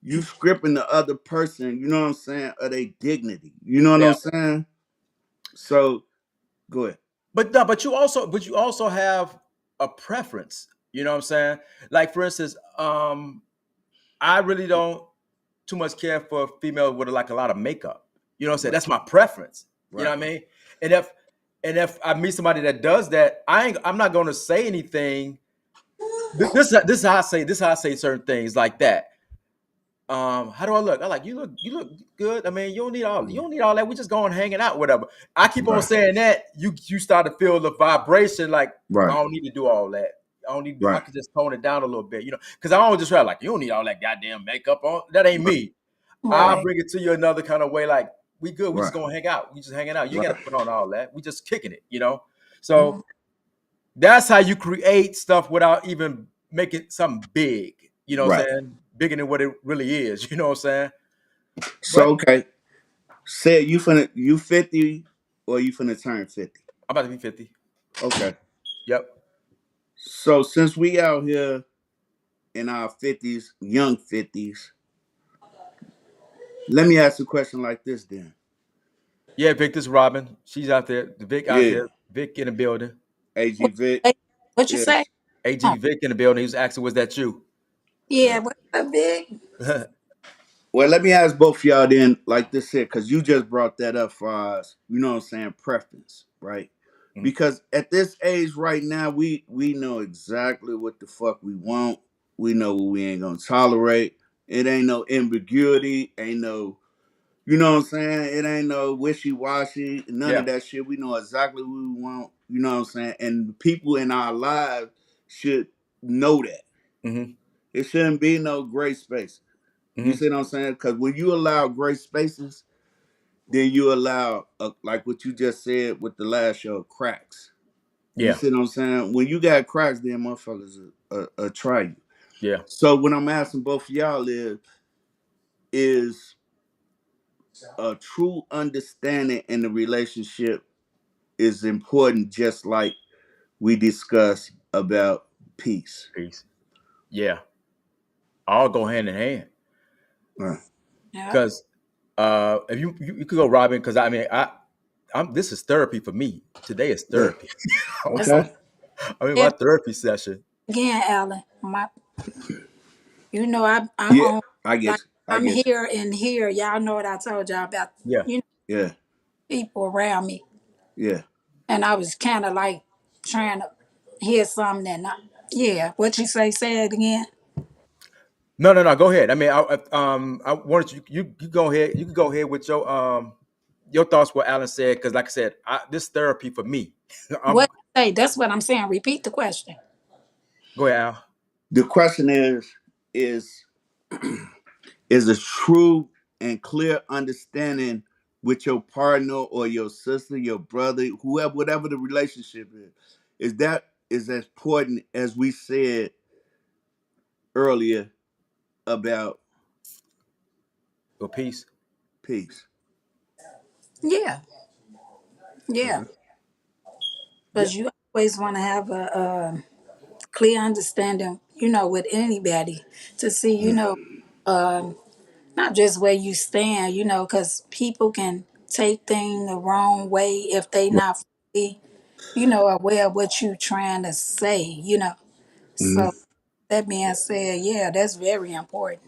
you scripting the other person, you know what I'm saying, of their dignity. You know what Yeah, I'm saying? So go ahead. but no, but you also have a preference. You know what I'm saying? Like for instance, I really don't too much care for a female with like a lot of makeup. You know what I'm saying? Right. That's my preference. You know Right. what I mean? And if I meet somebody that does that, I'm not going to say anything. This is how I say certain things like that. How do I look? I like you look good. I mean, you Mhm. don't need all that. We just going hanging out, whatever. I keep on Right. saying that. You start to feel the vibration. Like I Right. don't need to do all that. I don't need. I Right. can just tone it down a little bit, you know, because I don't just try like you don't need all that goddamn makeup on. That ain't Right. me. I'll Right. bring it to you another kind of way. Like we good. We just Right. gonna hang out. We just hanging out. You ain't got Right. to put on all that. We just kicking it, you know. Mhm. So that's how you create stuff without even making something big. You know what I'm Right. saying? Bigger than what it really is. You know what I'm saying? So But okay. Say you 50 or you finna turn 50. I'm about to be 50. Okay. Yep. So since we out here in our 50s, young 50s, let me ask a question like this then. Yeah, Vic, this is Robin. She's out there. The Vic out Yeah. there. Vic in the building. AG What Vic. you say? What you say? Yes. AG Oh, Vic in the building. He was asking, was that you? yeah. What's up, big? Well, let me ask both of y'all then, like this here, because you just brought that up for us, you know what I'm saying, preference, right? Mhm. Because at this age right now, we know exactly what the fuck we want. We know what we ain't gonna tolerate. It ain't no ambiguity, ain't no, you know what I'm saying? It ain't no wishy-washy, none of Yeah. that shit. We know exactly what we want, you know what I'm saying? And the people in our lives should know that. Hmm. It shouldn't be no gray space. You Hmm. see what I'm saying? Because when you allow gray spaces, then you allow, like what you just said with the last show, cracks. You Yeah. see what I'm saying? When you got cracks, then motherfuckers try you. Yeah. So what I'm asking both of y'all is a true understanding in the relationship is important, just like we discussed about peace. Peace. Yeah. All go hand in hand. Right. Yeah. Because if you could go Robin, because I mean I'm this is therapy for me. Today is Yeah. therapy. That's Okay. I'm in my it therapy session. again, Alan. You know, I'm Yeah. on I like guess. I I'm guess. here and here. Y'all know what I told y'all about. Yeah. You know, Yeah. people around me, Yeah. and I was kind of like trying to hear something and yeah. What you say? Say it again. No, no, no. Go ahead. I mean, I wanted you go ahead. You can go ahead with your thoughts. What Alan said, because like I said, this therapy for me. I'm What you say? That's what I'm saying. Repeat the question. go ahead, Al. The question is is a true and clear understanding with your partner or your sister, your brother, whoever, whatever the relationship is that is as important as we said earlier about Go peace. peace. Yeah, yeah. Okay. Yeah. Because you always want to have a clear understanding. You know, with anybody to see. You know, not just where you stand. You know, because people can take things the wrong way if they Right. not fully, you know, aware of what you trying to say. You know, Hmm. so that being said, yeah, that's very important.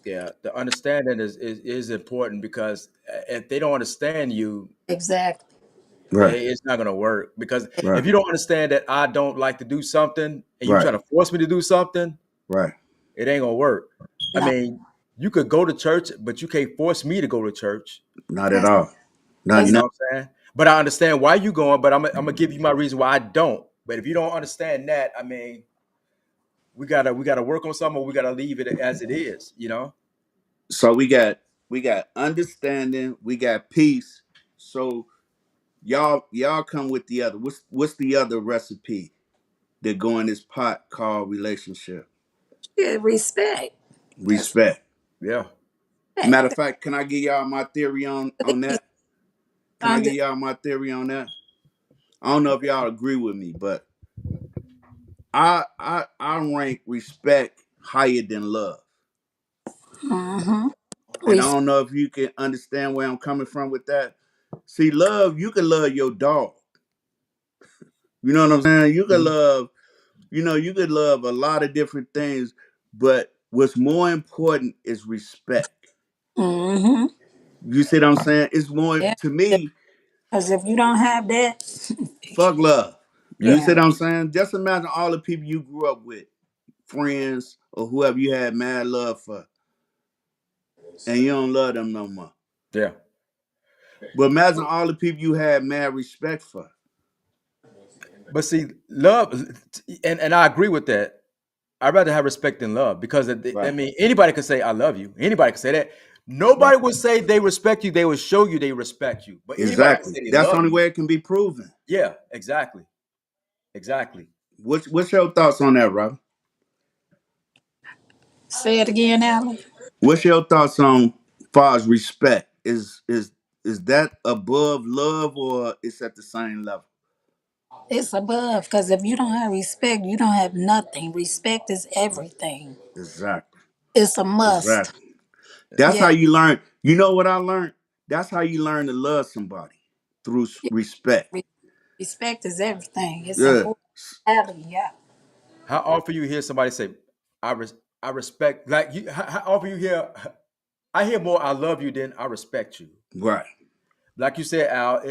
Yeah, the understanding is important because if they don't understand you, Exactly. Right, it's not gonna work. Because if right, you don't understand that I don't like to do something and you right, try to force me to do something, right. it ain't gonna work. I No, mean, you could go to church, but you can't force me to go to church. Not at that's all. Not You because know not. what I'm saying? But I understand why you going, but I'm gonna give you my reason why I don't. But if you don't understand that, I mean, we gotta work on something or we gotta leave it as it is, you know? So we got understanding, we got peace. So y'all come with the other. What's the other recipe that go in this pot called relationship? yeah, respect. That's Respect. Yeah. Matter of respect. fact, can I give y'all my theory on These that? Can I under give y'all my theory on that? I don't know if y'all agree with me, but I rank respect higher than love. mm-hmm. And I Respect. don't know if you can understand where I'm coming from with that. See, love, you can love your dog. You know what I'm saying? You can Mhm. love, you can love a lot of different things, but what's more important is respect. Mm-hmm. You see what I'm saying? It's more Yeah. to me, Because if you don't have that, fuck love. You Yeah. see yeah. what I'm saying? Just imagine all the people you grew up with, friends or whoever you had mad love for, and you don't love them no more. Yeah. But imagine all the people you had mad respect for. But see, love, and I agree with that. I'd rather have respect than love because I Right. mean, anybody can say I love you. Anybody can say that. Right. Nobody would say they respect you. They would show you they respect you. But anybody can Exactly. say they That's the love only you. way it can be proven. Yeah, exactly, exactly. What's your thoughts on that, Rob? Say it again, Alan. What's your thoughts on far as respect? Is that above love or it's at the same level? It's above. Because if you don't have respect, you don't have nothing. Respect is everything. Exactly. It's a must. Exactly. That's how Yeah. you learn. You know what I learned? That's how you learn to love somebody through Yeah. respect. Re- Respect is everything. It's Yeah. important. Yeah. How often you hear somebody say, I respect," like you? How often you hear? I hear more "I love you" than "I respect you." Right. Like you said, Al,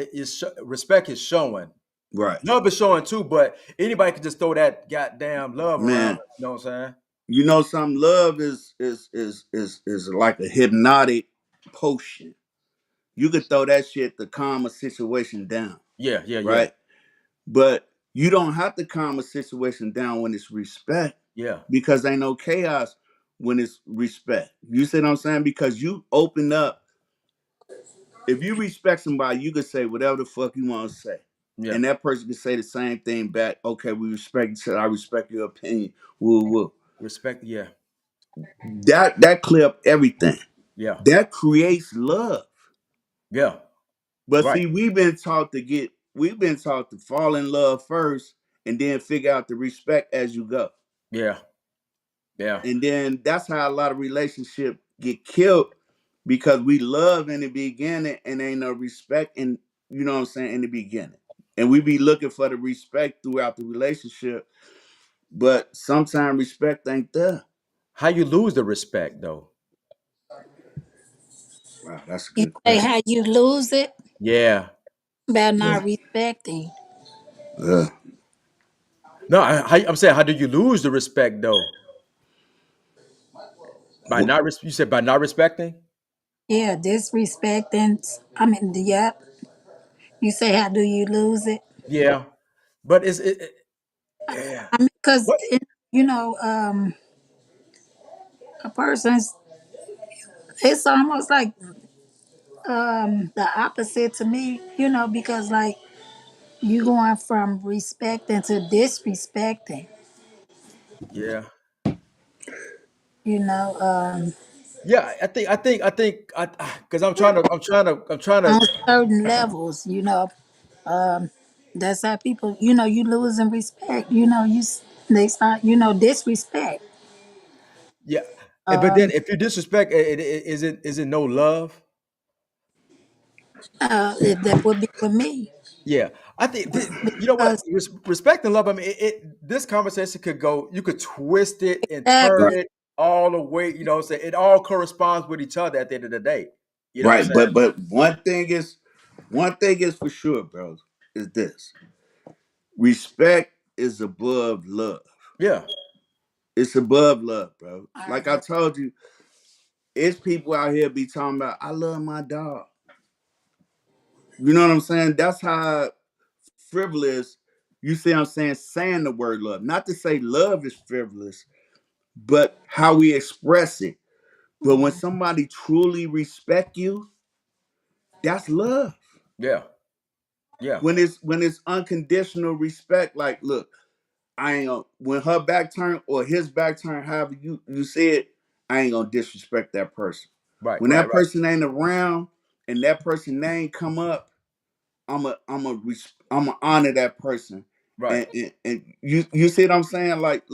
respect is showing. Right. Love is showing too, but anybody can just throw that goddamn love around. Man, You know what I'm saying? you know something? Love is like a hypnotic potion. You could throw that shit to calm a situation down, Yeah, yeah, yeah, right? But you don't have to calm a situation down when it's respect yeah, because ain't no chaos when it's respect. You see what I'm saying? Because you open up. If you respect somebody, you can say whatever the fuck you want to say. yeah. And that person can say the same thing back. Okay, we respect each other. I respect your opinion. Woo woo. Respect. Yeah, That clear up everything. yeah, That creates love. yeah. But Right. see, we've been taught to fall in love first and then figure out the respect as you go. Yeah, yeah. And then that's how a lot of relationships get killed because we love in the beginning and ain't no respect in, you know what I'm saying, in the beginning. And we be looking for the respect throughout the relationship, but sometimes respect ain't there. How you lose the respect though? Wow, that's a You good say question. how you lose it Yeah. by Yeah. not respecting. Yeah. No, I'm saying, how do you lose the respect though? By Wh- not you said by not respecting? Yeah, disrespecting. I mean, yeah. You say how do you lose it? Yeah, but yeah. I mean, because What? you know, a person's. It's almost like the opposite to me. Because like you going from respecting to disrespecting. Yeah. You know, Yeah, because I'm trying to on certain levels. That's how people. You losing respect. They start. Disrespect. yeah. But then if you disrespect, is it no love? That would be with me Yeah, I think you know what, because respect and love. I mean, this conversation could go. You could twist it and turn Right. exactly. it. all the way, you know what I'm saying? It all corresponds with each other at the end of the day. You know what I'm Right, saying? but one thing is for sure, bro, is this: respect is above love. Yeah. It's above love, bro. I Like I agree. told you, it's people out here be talking about, I love my dog. You know what I'm saying? That's how frivolous, you see what I'm saying the word love. Not to say love is frivolous, but how we express it. But when Mhm. somebody truly respect you, that's love. Yeah. Yeah. When it's unconditional respect, like, look, I ain't gonna, when her back turn or his back turn, however you see it, I ain't gonna disrespect that person. Right, When right, that right, person ain't around and that person name come up, I'm a honor that person. right. And you see what I'm saying? Like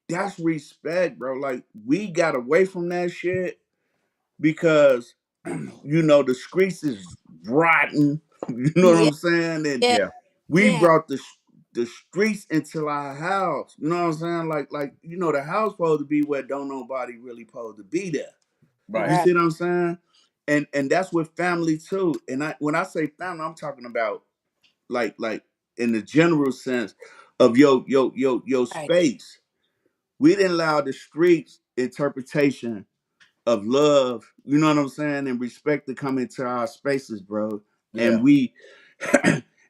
that's respect, bro. Like we got away from that shit because the streets is rotten. You know what Yeah, I'm saying? And yeah, Yeah. we yeah. brought the streets into our house. You know what I'm saying? Like the house supposed to be where don't nobody really supposed to be there. Right. You Right. see what I'm saying? And that's with family too. And when I say family, I'm talking about like in the general sense of your Right. space. We didn't allow the streets interpretation of love, you know what I'm saying, and respect to come into our spaces, bro. And Yeah. we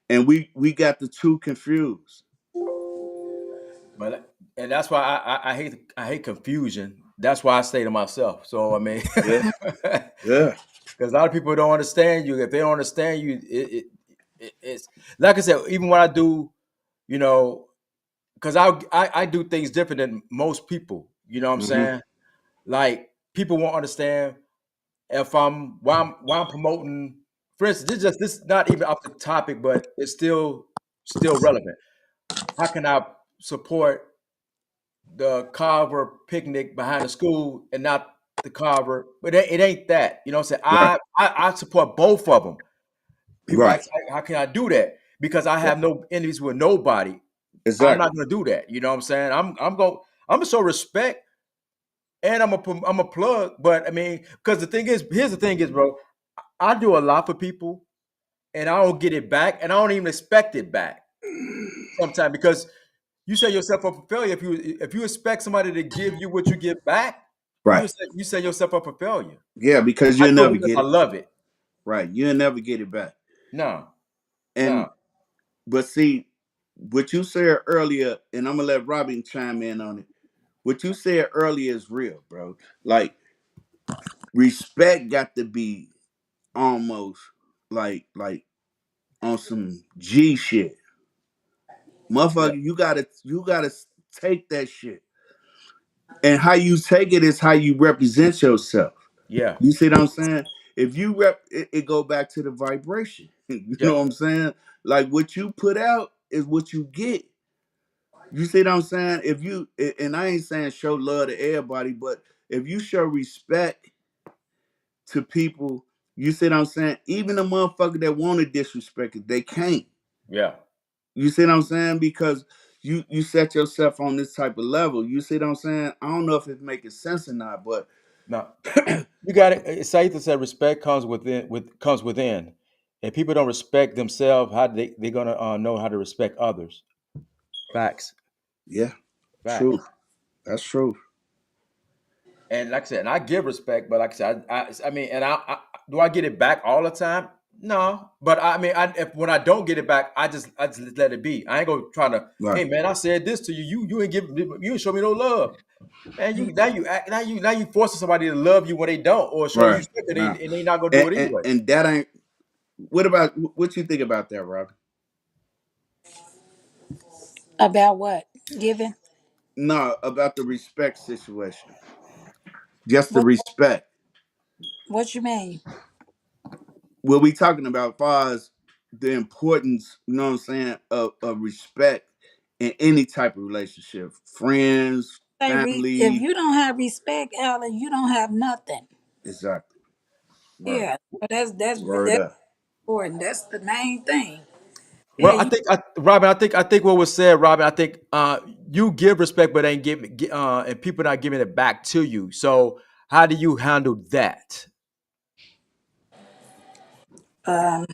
and we got the two confused. But and that's why I hate confusion. That's why I stay to myself. So I mean, Yeah, yeah. because a lot of people don't understand you. If they don't understand you, it's like I said. Even when I do, you know, because I do things different than most people. You know what I'm Hmm. saying? Like people won't understand if I'm promoting. For instance, this is not even off the topic, but it's still relevant. How can I support the Carver picnic behind the school and not the Carver? But it ain't that. You know what I'm saying? Right, I support both of them. People right. ask, how can I do that? Because I have no enemies with nobody. I'm Exactly. not going to do that. You know what I'm saying? I'm gonna show respect and I'm a plug. But I mean, because here's the thing is, bro, I do a lot for people and I don't get it back, and I don't even expect it back sometimes because you set yourself up for failure. If you expect somebody to give you what you give back, Right. you set yourself up for failure. Yeah, because I you'll do it never because get I it. love it. Right. You'll never get it back. No, And no, but see, what you said earlier, and I'm gonna let Robin chime in on it. What you said earlier is real, bro. Like respect got to be almost like on some G shit. yeah, Motherfucker, you gotta take that shit. And how you take it is how you represent yourself. yeah, You see what I'm saying? If you it go back to the vibration. You yeah, know what I'm saying? Like what you put out is what you get. You see what I'm saying? And I ain't saying show love to everybody, but if you show respect to people, you see what I'm saying? Even the motherfucker that want to disrespect it, they can't. yeah. You see what I'm saying? Because you set yourself on this type of level. You see what I'm saying? I don't know if it's making sense or not, but No, you got it. Saita said respect comes within. If people don't respect themselves, how they gonna know how to respect others? Facts, yeah, facts. truth. That's true. And like I said, and I give respect, but like I said, I mean, and I do I get it back all the time? No, but I mean, when I don't get it back, I just let it be. I ain't gonna try to. Right. Hey man, I said this to you. You ain't show me no love, man. You forcing somebody to love you when they don't, or show you Right. respect, and Now, they not gonna do and, it and, anyway. and that ain't what you think about that, Rob? About what? Giving? No, about the respect situation. Just the What respect. what you mean? What we talking about far as the importance, you know what I'm saying, of respect in any type of relationship. Friends, If family. you don't have respect, Alan, you don't have nothing. Exactly. Right. Yeah. So Word that's up. important. That's the main thing. Yeah, Well, you Robin, I think what was said, Robin. I think you give respect, but ain't and people not giving it back to you. So how do you handle that? Um,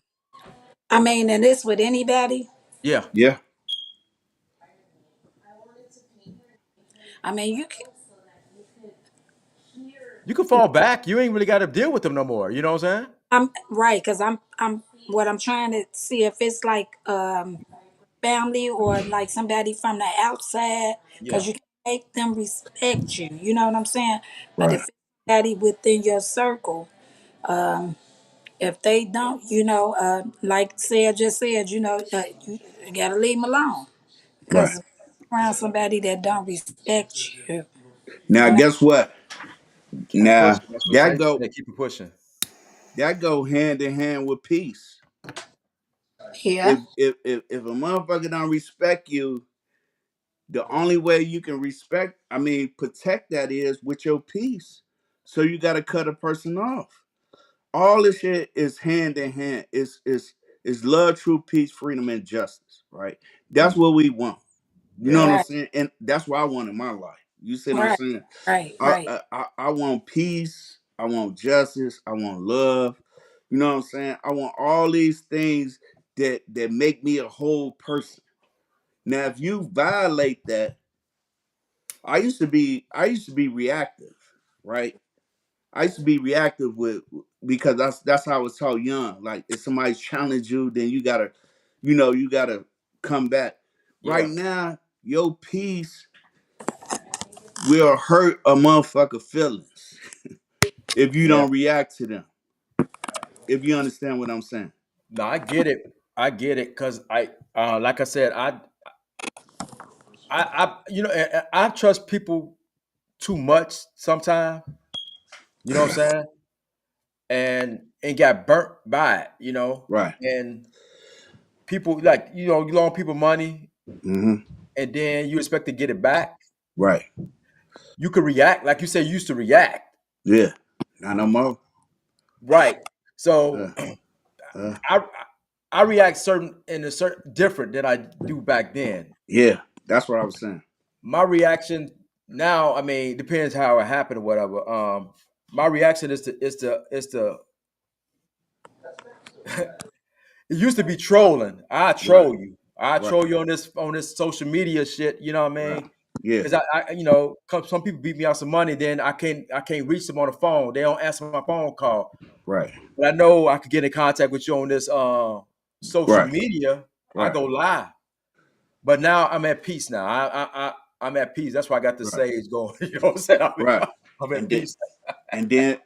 I mean, and this with anybody. Yeah, Yeah. I mean, you can. you can fall back. You ain't really got to deal with them no more. You know what I'm saying? I'm right because I'm what I'm trying to see if it's like family or like somebody from the outside because Yeah, you can make them respect you. You know what I'm saying? But Right. if it's somebody within your circle, if they don't, like Sarah just said, you gotta leave them alone Right. because around somebody that don't respect you, Now you know. guess what? keep it Now pushing. That's what that Say. go Yeah, keep it pushing. that go hand in hand with peace. Yeah, If a motherfucker don't respect you, the only way you can protect that is with your peace. So you gotta cut a person off. All this shit is hand in hand. It's love, truth, peace, freedom, and justice. Right? That's Mm, what we want. You know yeah, what I'm right, saying? And that's what I want in my life. You see what I'm right, saying? right, I right, I want peace. I want justice. I want love. You know what I'm saying? I want all these things that make me a whole person. Now, if you violate that, I used to be reactive, right? I used to be reactive with because that's how I was taught young. Like if somebody challenge you, then you gotta come back. Right yeah, now, your peace will hurt a motherfucker feelings if you yeah. don't react to them. If you understand what I'm saying. No, I get it. I get it because like I said, I trust people too much sometimes. You know what I'm saying? And got burnt by it. Right. And people like you loan people money, Mm-hmm. and then you expect to get it back. Right. You could react like you said you used to react, Yeah. Not no more. right? So Uh, uh, I I react certain in a certain different than I do back then. yeah. That's what I was saying. My reaction now, I mean, depends how it happened or whatever. My reaction is to it used to be trolling. I Right. troll you. I Right. troll you on this social media shit. You know what I Right. mean? Yeah. Because some people beat me out some money. Then I can't reach them on the phone. They don't answer my phone call. Right. But I know I could get in contact with you on this social Right. media. I Right. go live. But now I'm at peace now. I'm at peace. That's why I got the Right. sage going. You know what I'm saying? Right. I'm at And then peace.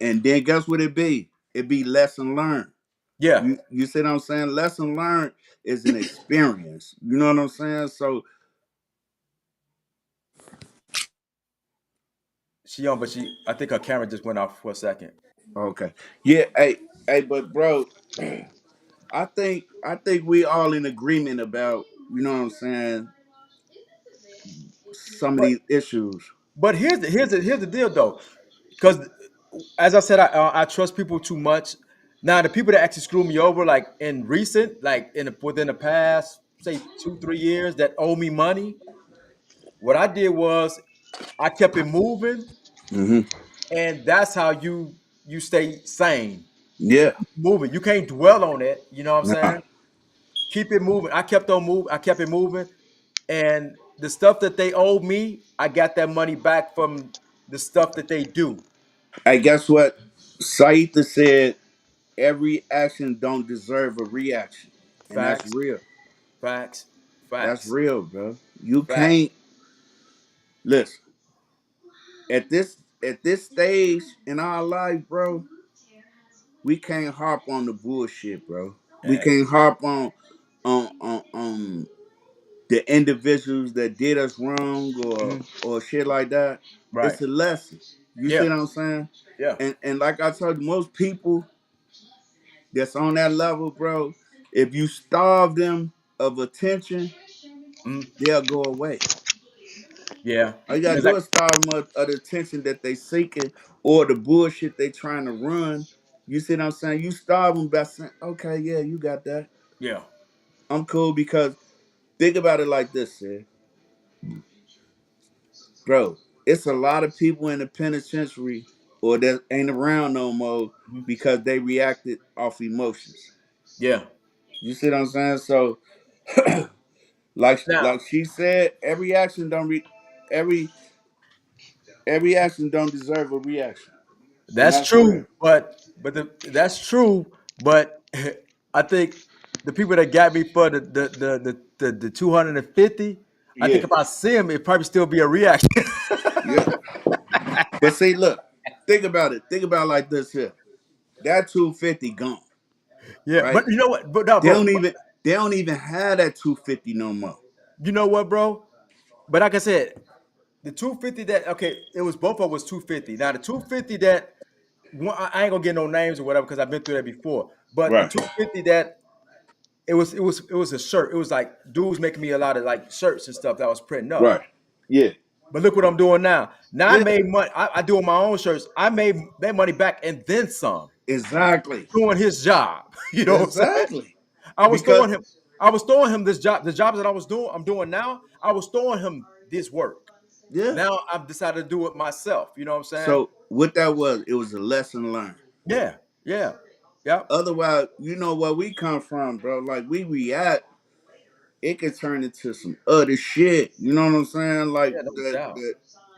and then guess what it be? It be lesson learned. Yeah. You see what I'm saying? Lesson learned is an experience. You know what I'm saying? So She on, but I think her camera just went off for a second. okay. Yeah, hey, but bro, I think we all in agreement about, you know what I'm saying, some of But these issues. here's the deal though, because as I said, I trust people too much. Now the people that actually screw me over, like in recent, like within the past, say 2-3 years, that owe me money. What I did was I kept it moving, Hmm. and that's how you stay sane. Yeah. Moving. You can't dwell on it. You know what I'm Nah. saying? Keep it moving. I kept on moving. I kept it moving, and the stuff that they owed me, I got that money back from the stuff that they do. Hey, guess what? Saita said every action don't deserve a reaction. And that's Facts, real. facts, That's facts, real, bro. You facts. can't listen. At this stage in our life, bro, we can't harp on the bullshit, bro. We Hey, can't harp on the individuals that did us wrong or mhm, or shit like that. right. It's a lesson. You see Yeah, what I'm saying? yeah. And like I told you, most people that's on that level, bro, if you starve them of attention, Mhm, they'll go away. yeah. All you gotta Because do is starve them of the attention that they seeking or the bullshit they trying to run. You see what I'm saying? You starve them by saying, okay, yeah, you got that. yeah. I'm cool because think about it like this, Sid. bro, it's a lot of people in the penitentiary or that ain't around no more Mhm. because they reacted off emotions. Yeah. You see what I'm saying? So, Now like she said, every every action don't deserve a reaction, and that's that's real. true, that's true, but I think the people that got me for the 250, I think Yeah, if I see him, it probably still be a reaction. yeah. But see, look, think about it. Think about it like this here. That 250 gone, Yeah, right? but you know what? But no, They bro. don't even they don't even have that 250 no more. You know what, bro? But like I said, the 250 that okay, it was both of them was 250. Now the 250 that one, I ain't gonna get no names or whatever because I've been through that before. But the Right, 250 that it was a shirt. It was like dudes making me a lot of like shirts and stuff that I was printing up. right. Yeah, But look what I'm doing now. Now I yeah, made money. I doing my own shirts. I made that money back and then some exactly, doing his job. You know what I'm saying? exactly. I was Because throwing him. I was throwing him this job. The jobs that I was doing, I'm doing now. I was throwing him this work. yeah. Now I've decided to do it myself. You know what I'm saying? So what that was, it was a lesson learned. Yeah, yeah, yep. Otherwise, you know where we come from, bro. Like we react, it could turn into some other shit. You know what I'm saying? Like Yeah, no doubt. that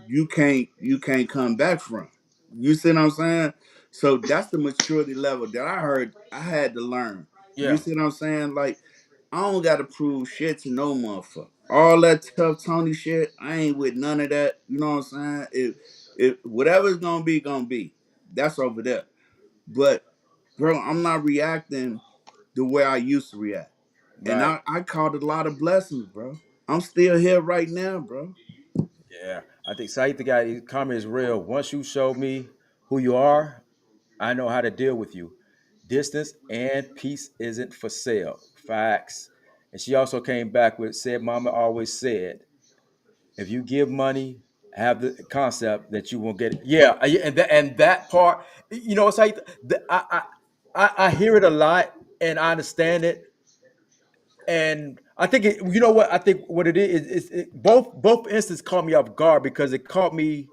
you can't come back from. You see what I'm saying? So that's the maturity level that I heard I had to learn. You Yeah, see what I'm saying? Like I don't gotta prove shit to no motherfucker. All that tough Tony shit, I ain't with none of that. You know what I'm saying? If whatever's gonna be. That's over there. But bro, I'm not reacting the way I used to react. And right. I caught a lot of blessings, bro. I'm still here right now, bro. Yeah, I think Saeed the guy comment is real. Once you show me who you are, I know how to deal with you. Distance and peace isn't for sale. Facts. And she also came back with said, Mama always said, if you give money, have the concept that you won't get it. Yeah, and that part, it's like I hear it a lot and I understand it. And I think you know what I think what it is both instances caught me off guard because it caught me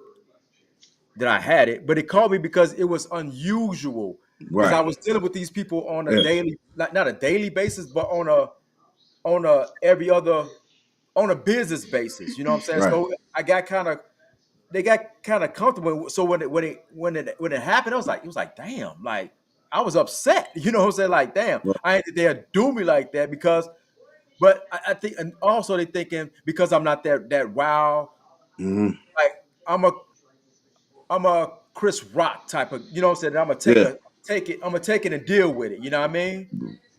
that I had it, but it caught me because it was unusual because I Right. was dealing with these people on a Yeah. daily, not a daily basis, but on a every other on a business basis. You know what I'm saying? Right. So I got kind of they got kind of comfortable. So when it happened, it was like damn, like I was upset. You know what I'm saying? Like damn, Right. I ain't think they'd do me like that because. But I think, and also they thinking because I'm not that wow, Hmm. like I'm a I'm a Chris Rock type of, you know what I'm saying? I'm gonna Yeah. I'm gonna take it and deal with it. You know what I mean?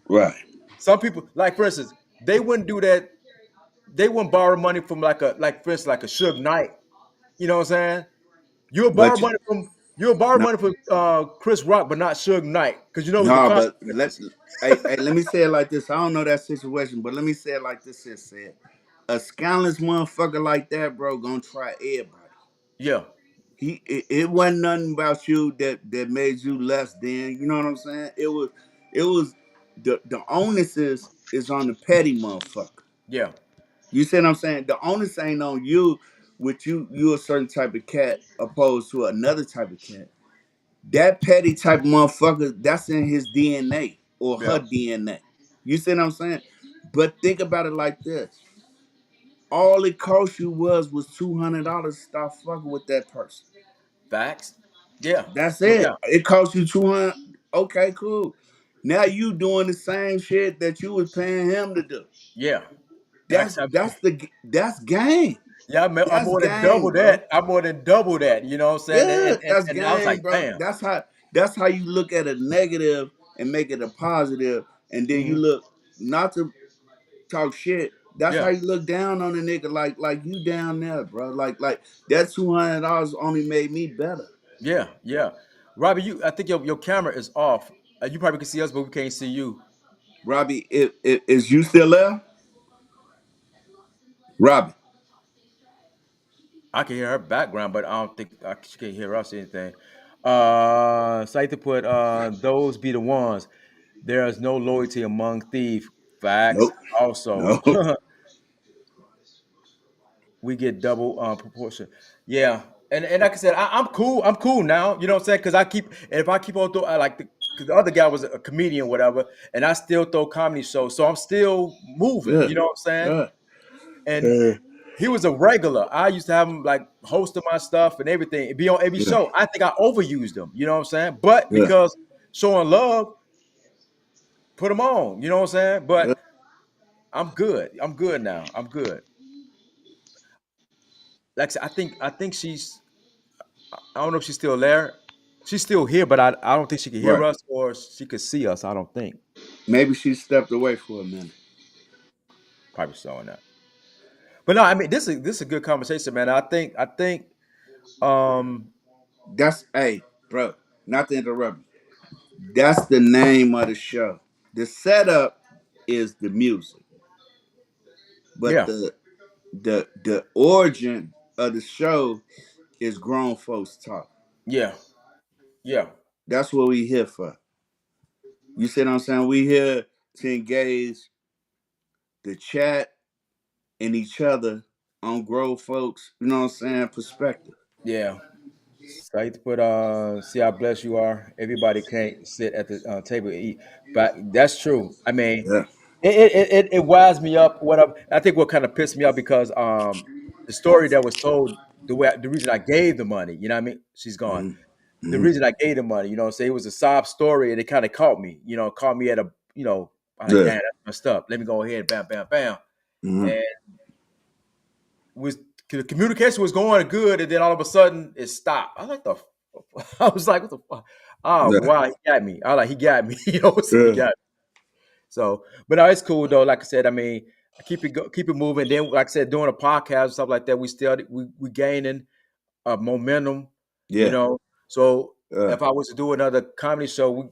Right. Some people, like for instance, they wouldn't do that. They wouldn't borrow money from like for instance, like a Suge Knight. You know what I'm saying? But You'll borrow no, money from Chris Rock, but not Suge Knight because you know the no, but consequences. let me say it like this. I don't know that situation, but let me say it like this. It said, a scandalous motherfucker like that, bro, gonna try everybody. Yeah, It wasn't nothing about you that made you less than. You know what I'm saying? It was the onus is on the petty motherfucker. yeah, You see what I'm saying? The onus ain't on you, with you a certain type of cat opposed to another type of cat. That petty type of motherfucker, that's in his DNA or her yeah. DNA. You see what I'm saying? But think about it like this. All it cost you was $200 to stop fucking with that person. Facts. Yeah, That's no it. doubt. It cost you 200. Okay, cool. Now you doing the same shit that you was paying him to do. Yeah, That's facts. that's the that's game. Yeah, I'm That's more than game, double bro. that. I'm more than double that. You know what I'm saying? Yeah, And that's and I was game, like, bro. damn. That's how you look at a negative and make it a positive, and then you Hmm. look, not to talk shit. That's how Yeah, you look down on a nigga, like you down there, bro. Like that $200 only made me better. yeah, yeah. Robbie, I think your camera is off. You probably can see us, but we can't see you. Robbie, is you still there? Robbie. I can hear her background, but I don't think she can hear us or anything. Site to put those be the ones. There is no loyalty among thieves. Facts. Nope. Also, No. we get double proportion. Yeah, and like I said, I'm cool. I'm cool now. You know what I'm saying? Because I keep, and if I keep on I like because the other guy was a comedian, whatever, and I still throw comedy shows, so I'm still moving. Yeah. You know what I'm saying? Yeah. And Yeah. he was a regular. I used to have him like hosting my stuff and everything, be on every Yeah. show. I think I overused him. You know what I'm saying? But Yeah. because showing love, put him on. You know what I'm saying? Yeah. But I'm good. I'm good now. I'm good. Like I said, I think she's. I don't know if she's still there. She's still here, but I don't think she can hear Right. us or she could see us. I don't think. Maybe she stepped away for a minute. Probably so in that. But no, I mean this is a good conversation, man. I think um That's hey, bro. Not to interrupt you. That's the name of the show. The setup is the music, but yeah, the origin of the show is grown folks talk. yeah, yeah, That's what we here for. You see what I'm saying? We here to engage the chat and each other on grown folks. You know what I'm saying? Perspective. yeah. So I hate to put see how blessed you are. Everybody can't sit at the table and eat, but that's true. I mean, Yeah. it winds me up. I think what kind of pissed me off because the story that was told, the reason I gave the money, you know what I mean? She's gone. Mm-hmm. The Mm-hmm. reason I gave the money, say it was a sob story, and it kind of caught me. Caught me at a, I'm like, Yeah. damn, that's messed up. Let me go ahead, bam, bam, bam, Mm-hmm. and was the communication was going good, and then all of a sudden it stopped. I like the, I was like, what the fuck? Oh Yeah. wow, he got me. I like he got me. He Yeah. got me. So, but no, it's cool though. Like I said, I mean, keep it moving. Then, like I said, doing a podcast and stuff like that, we gaining momentum. You Yeah. know, so Yeah. if I was to do another comedy show,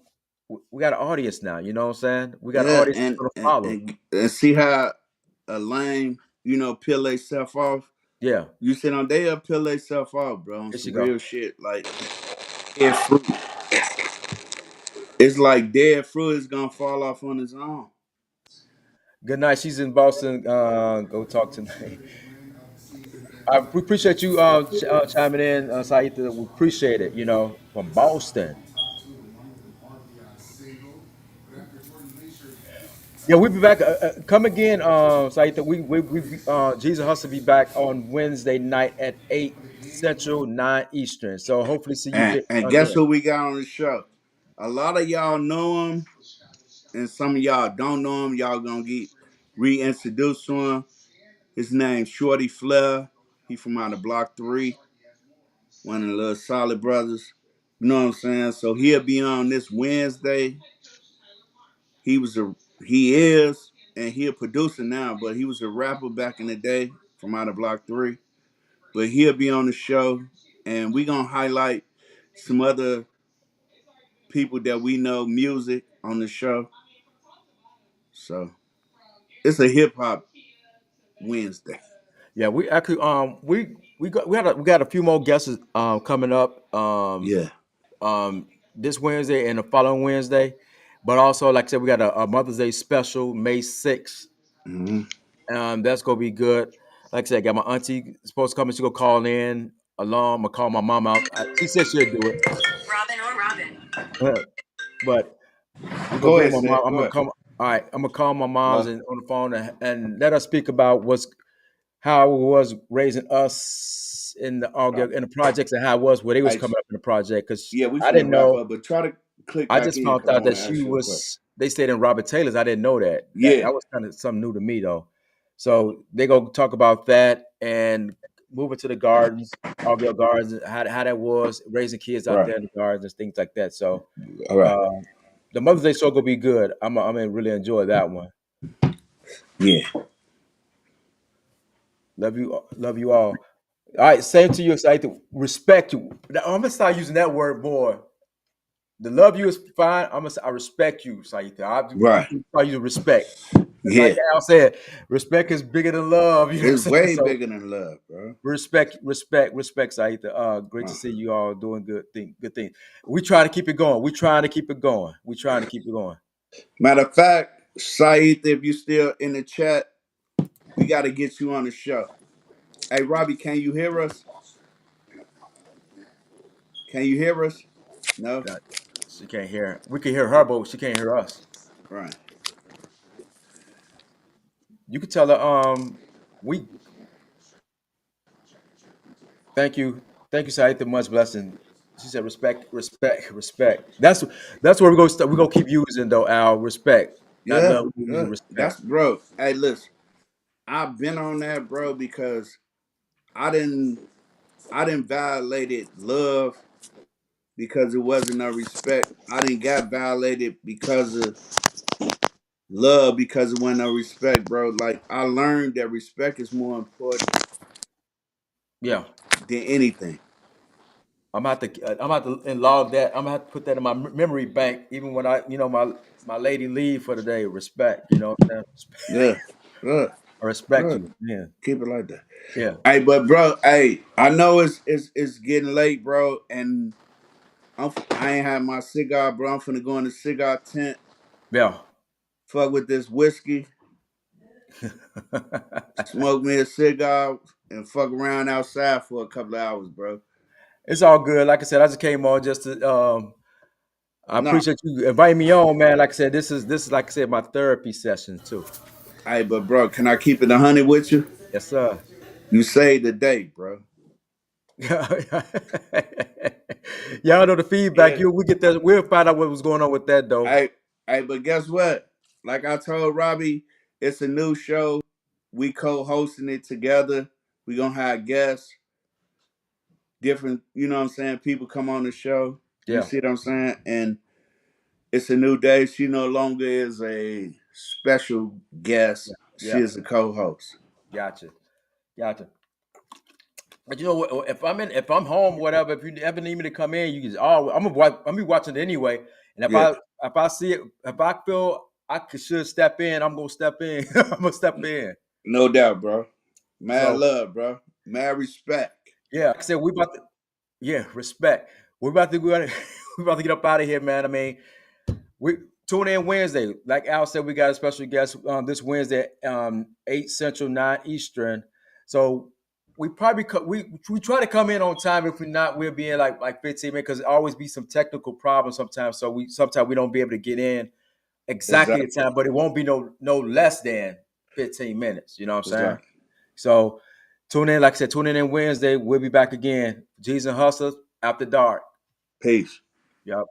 we got an audience now. You know what I'm saying? We got an Yeah. audience that's And gonna and follow. and see how a lame, peel themselves off. Yeah, You sit on they'll peel themselves off, bro, on here she some go. real shit. Like dead fruit. It's like dead fruit is gonna fall off on its own. Good night. She's in Boston. Go talk tonight. We appreciate you chiming in, Saita. We appreciate it. From Boston. Yeah, we'll be back. Come again, Saita. Jesus Hustle be back on Wednesday night at 8 Central, 9 Eastern. So hopefully see you And guess then. who we got on the show? A lot of y'all know him, and some of y'all don't know him. Y'all gonna get reintroduced to him. His name's Shorty Flair. He from out of Block 3, one of the little solid brothers. You know what I'm saying? So he'll be on this Wednesday. He is, and he a producer now, but he was a rapper back in the day from out of Block 3. But he'll be on the show, and we gonna highlight some other people that we know music on the show. So it's a hip hop Wednesday. Yeah, we actually we got a few more guests coming up Yeah. this Wednesday and the following Wednesday. But also, like I said, we got a Mother's Day special May 6th. Mm-hmm. That's gonna be good. Like I said, I got my auntie supposed to come and she gonna call in along. I'm gonna call my mom out. She said she'll do it. But we're gonna Go bring ahead, my mom. Sid. I'm Go gonna ahead. come. All right, I'm gonna call my mom's Hello. and on the phone and let us speak about how it was raising us in the Right. in the projects and how it was where they was I, coming up in the project because yeah, we I finna didn't wrap know. up, but try to click I back just in found because I out want that to she ask you a question. was. They stayed in Robert Taylor's. I didn't know that. That Yeah. was kind of something new to me though. So they go talk about that and moving to the gardens, Argyle Gardens, how that was raising kids out Right. there in the gardens and things like that. So All right. uh, the Mother's Day show gonna be good. I'm gonna really enjoy that one. Yeah. Love you all. All right, same to you. Excited, respect you. Now, I'm gonna start using that word more. The love you is fine. I respect you, Saita. I'm Right. gonna start using respect. Like Yeah. Al said, respect is bigger than love. You know what I'm It's saying? way So bigger than love, bro. respect, Saita. Great to Uh, see you all doing good things. We try to keep it going. We trying to keep it going. We trying to keep it going. Matter of fact, Saeed, if you still in the chat, we got to get you on the show. Hey, Robbie, can you hear us? Can you hear us? No. That she can't hear. We can hear her, but she can't hear us. Right. You could tell her, we thank you, Saeed, much blessing. She said, respect, respect, respect. That's where we're gonna keep using though, Al. Respect, not Yeah. love. We're using Yeah. respect. That's bro. Hey, listen. I've been on that, bro, because I didn't. I didn't violated love because it wasn't no respect. I didn't got violated because of love because it wasn't no respect, bro. Like I learned that respect is more important Yeah, than anything. I'm gonna have to log that. I'm gonna have to put that in my memory bank, even when my lady leave for the day. Respect, what I'm saying? Yeah. Yeah. I respect Yeah. you. Yeah, Keep it like that. yeah, Hey, but bro, hey, I know it's getting late, bro, and I ain't had my cigar, bro. I'm finna go in the cigar tent, yeah. fuck with this whiskey, smoke me a cigar, and fuck around outside for a couple of hours, bro. It's all good. Like I said, I just came on just to. I No, appreciate you inviting me on, man. Like I said, this is like I said, my therapy session too. hey, but bro, can I keep it 100 with you? Yes, sir. You saved the day, bro. Y'all know the feedback. Yeah. We get that. We'll find out what was going on with that though. Hey, hey, but guess what? Like I told Robbie, it's a new show. We co-hosting it together. We gonna have guests, different, you know what I'm saying, people come on the show. You Yeah, see what I'm saying? And it's a new day. She no longer is a special yeah, guest. She yeah. is a co-host. Gotcha, gotcha. But you know what? If I'm home, whatever. If you ever need me to come in, you can. Oh, I'm be watching it anyway. And Yeah, if I see it, if I feel should step in, I'm gonna step in. I'm gonna step in. no doubt, bro. Mad So love, bro. Mad respect. yeah, like I said, we about to. Yeah, respect. We're about to go. We're about to get up out of here, man. I mean, we tune in Wednesday. Like Al said, we got a special guest this Wednesday, 8 Central, 9 Eastern. So we probably we try to come in on time. If we're not, we'll be in like 15 minutes because there always be some technical problems sometimes. So sometimes we don't be able to get in exactly the Exactly. time, but it won't be no less than 15 minutes. You know what I'm saying? Exactly. So tune in, like I said, tune in Wednesday. We'll be back again. G's and Hustlers after dark. Peace. Yep.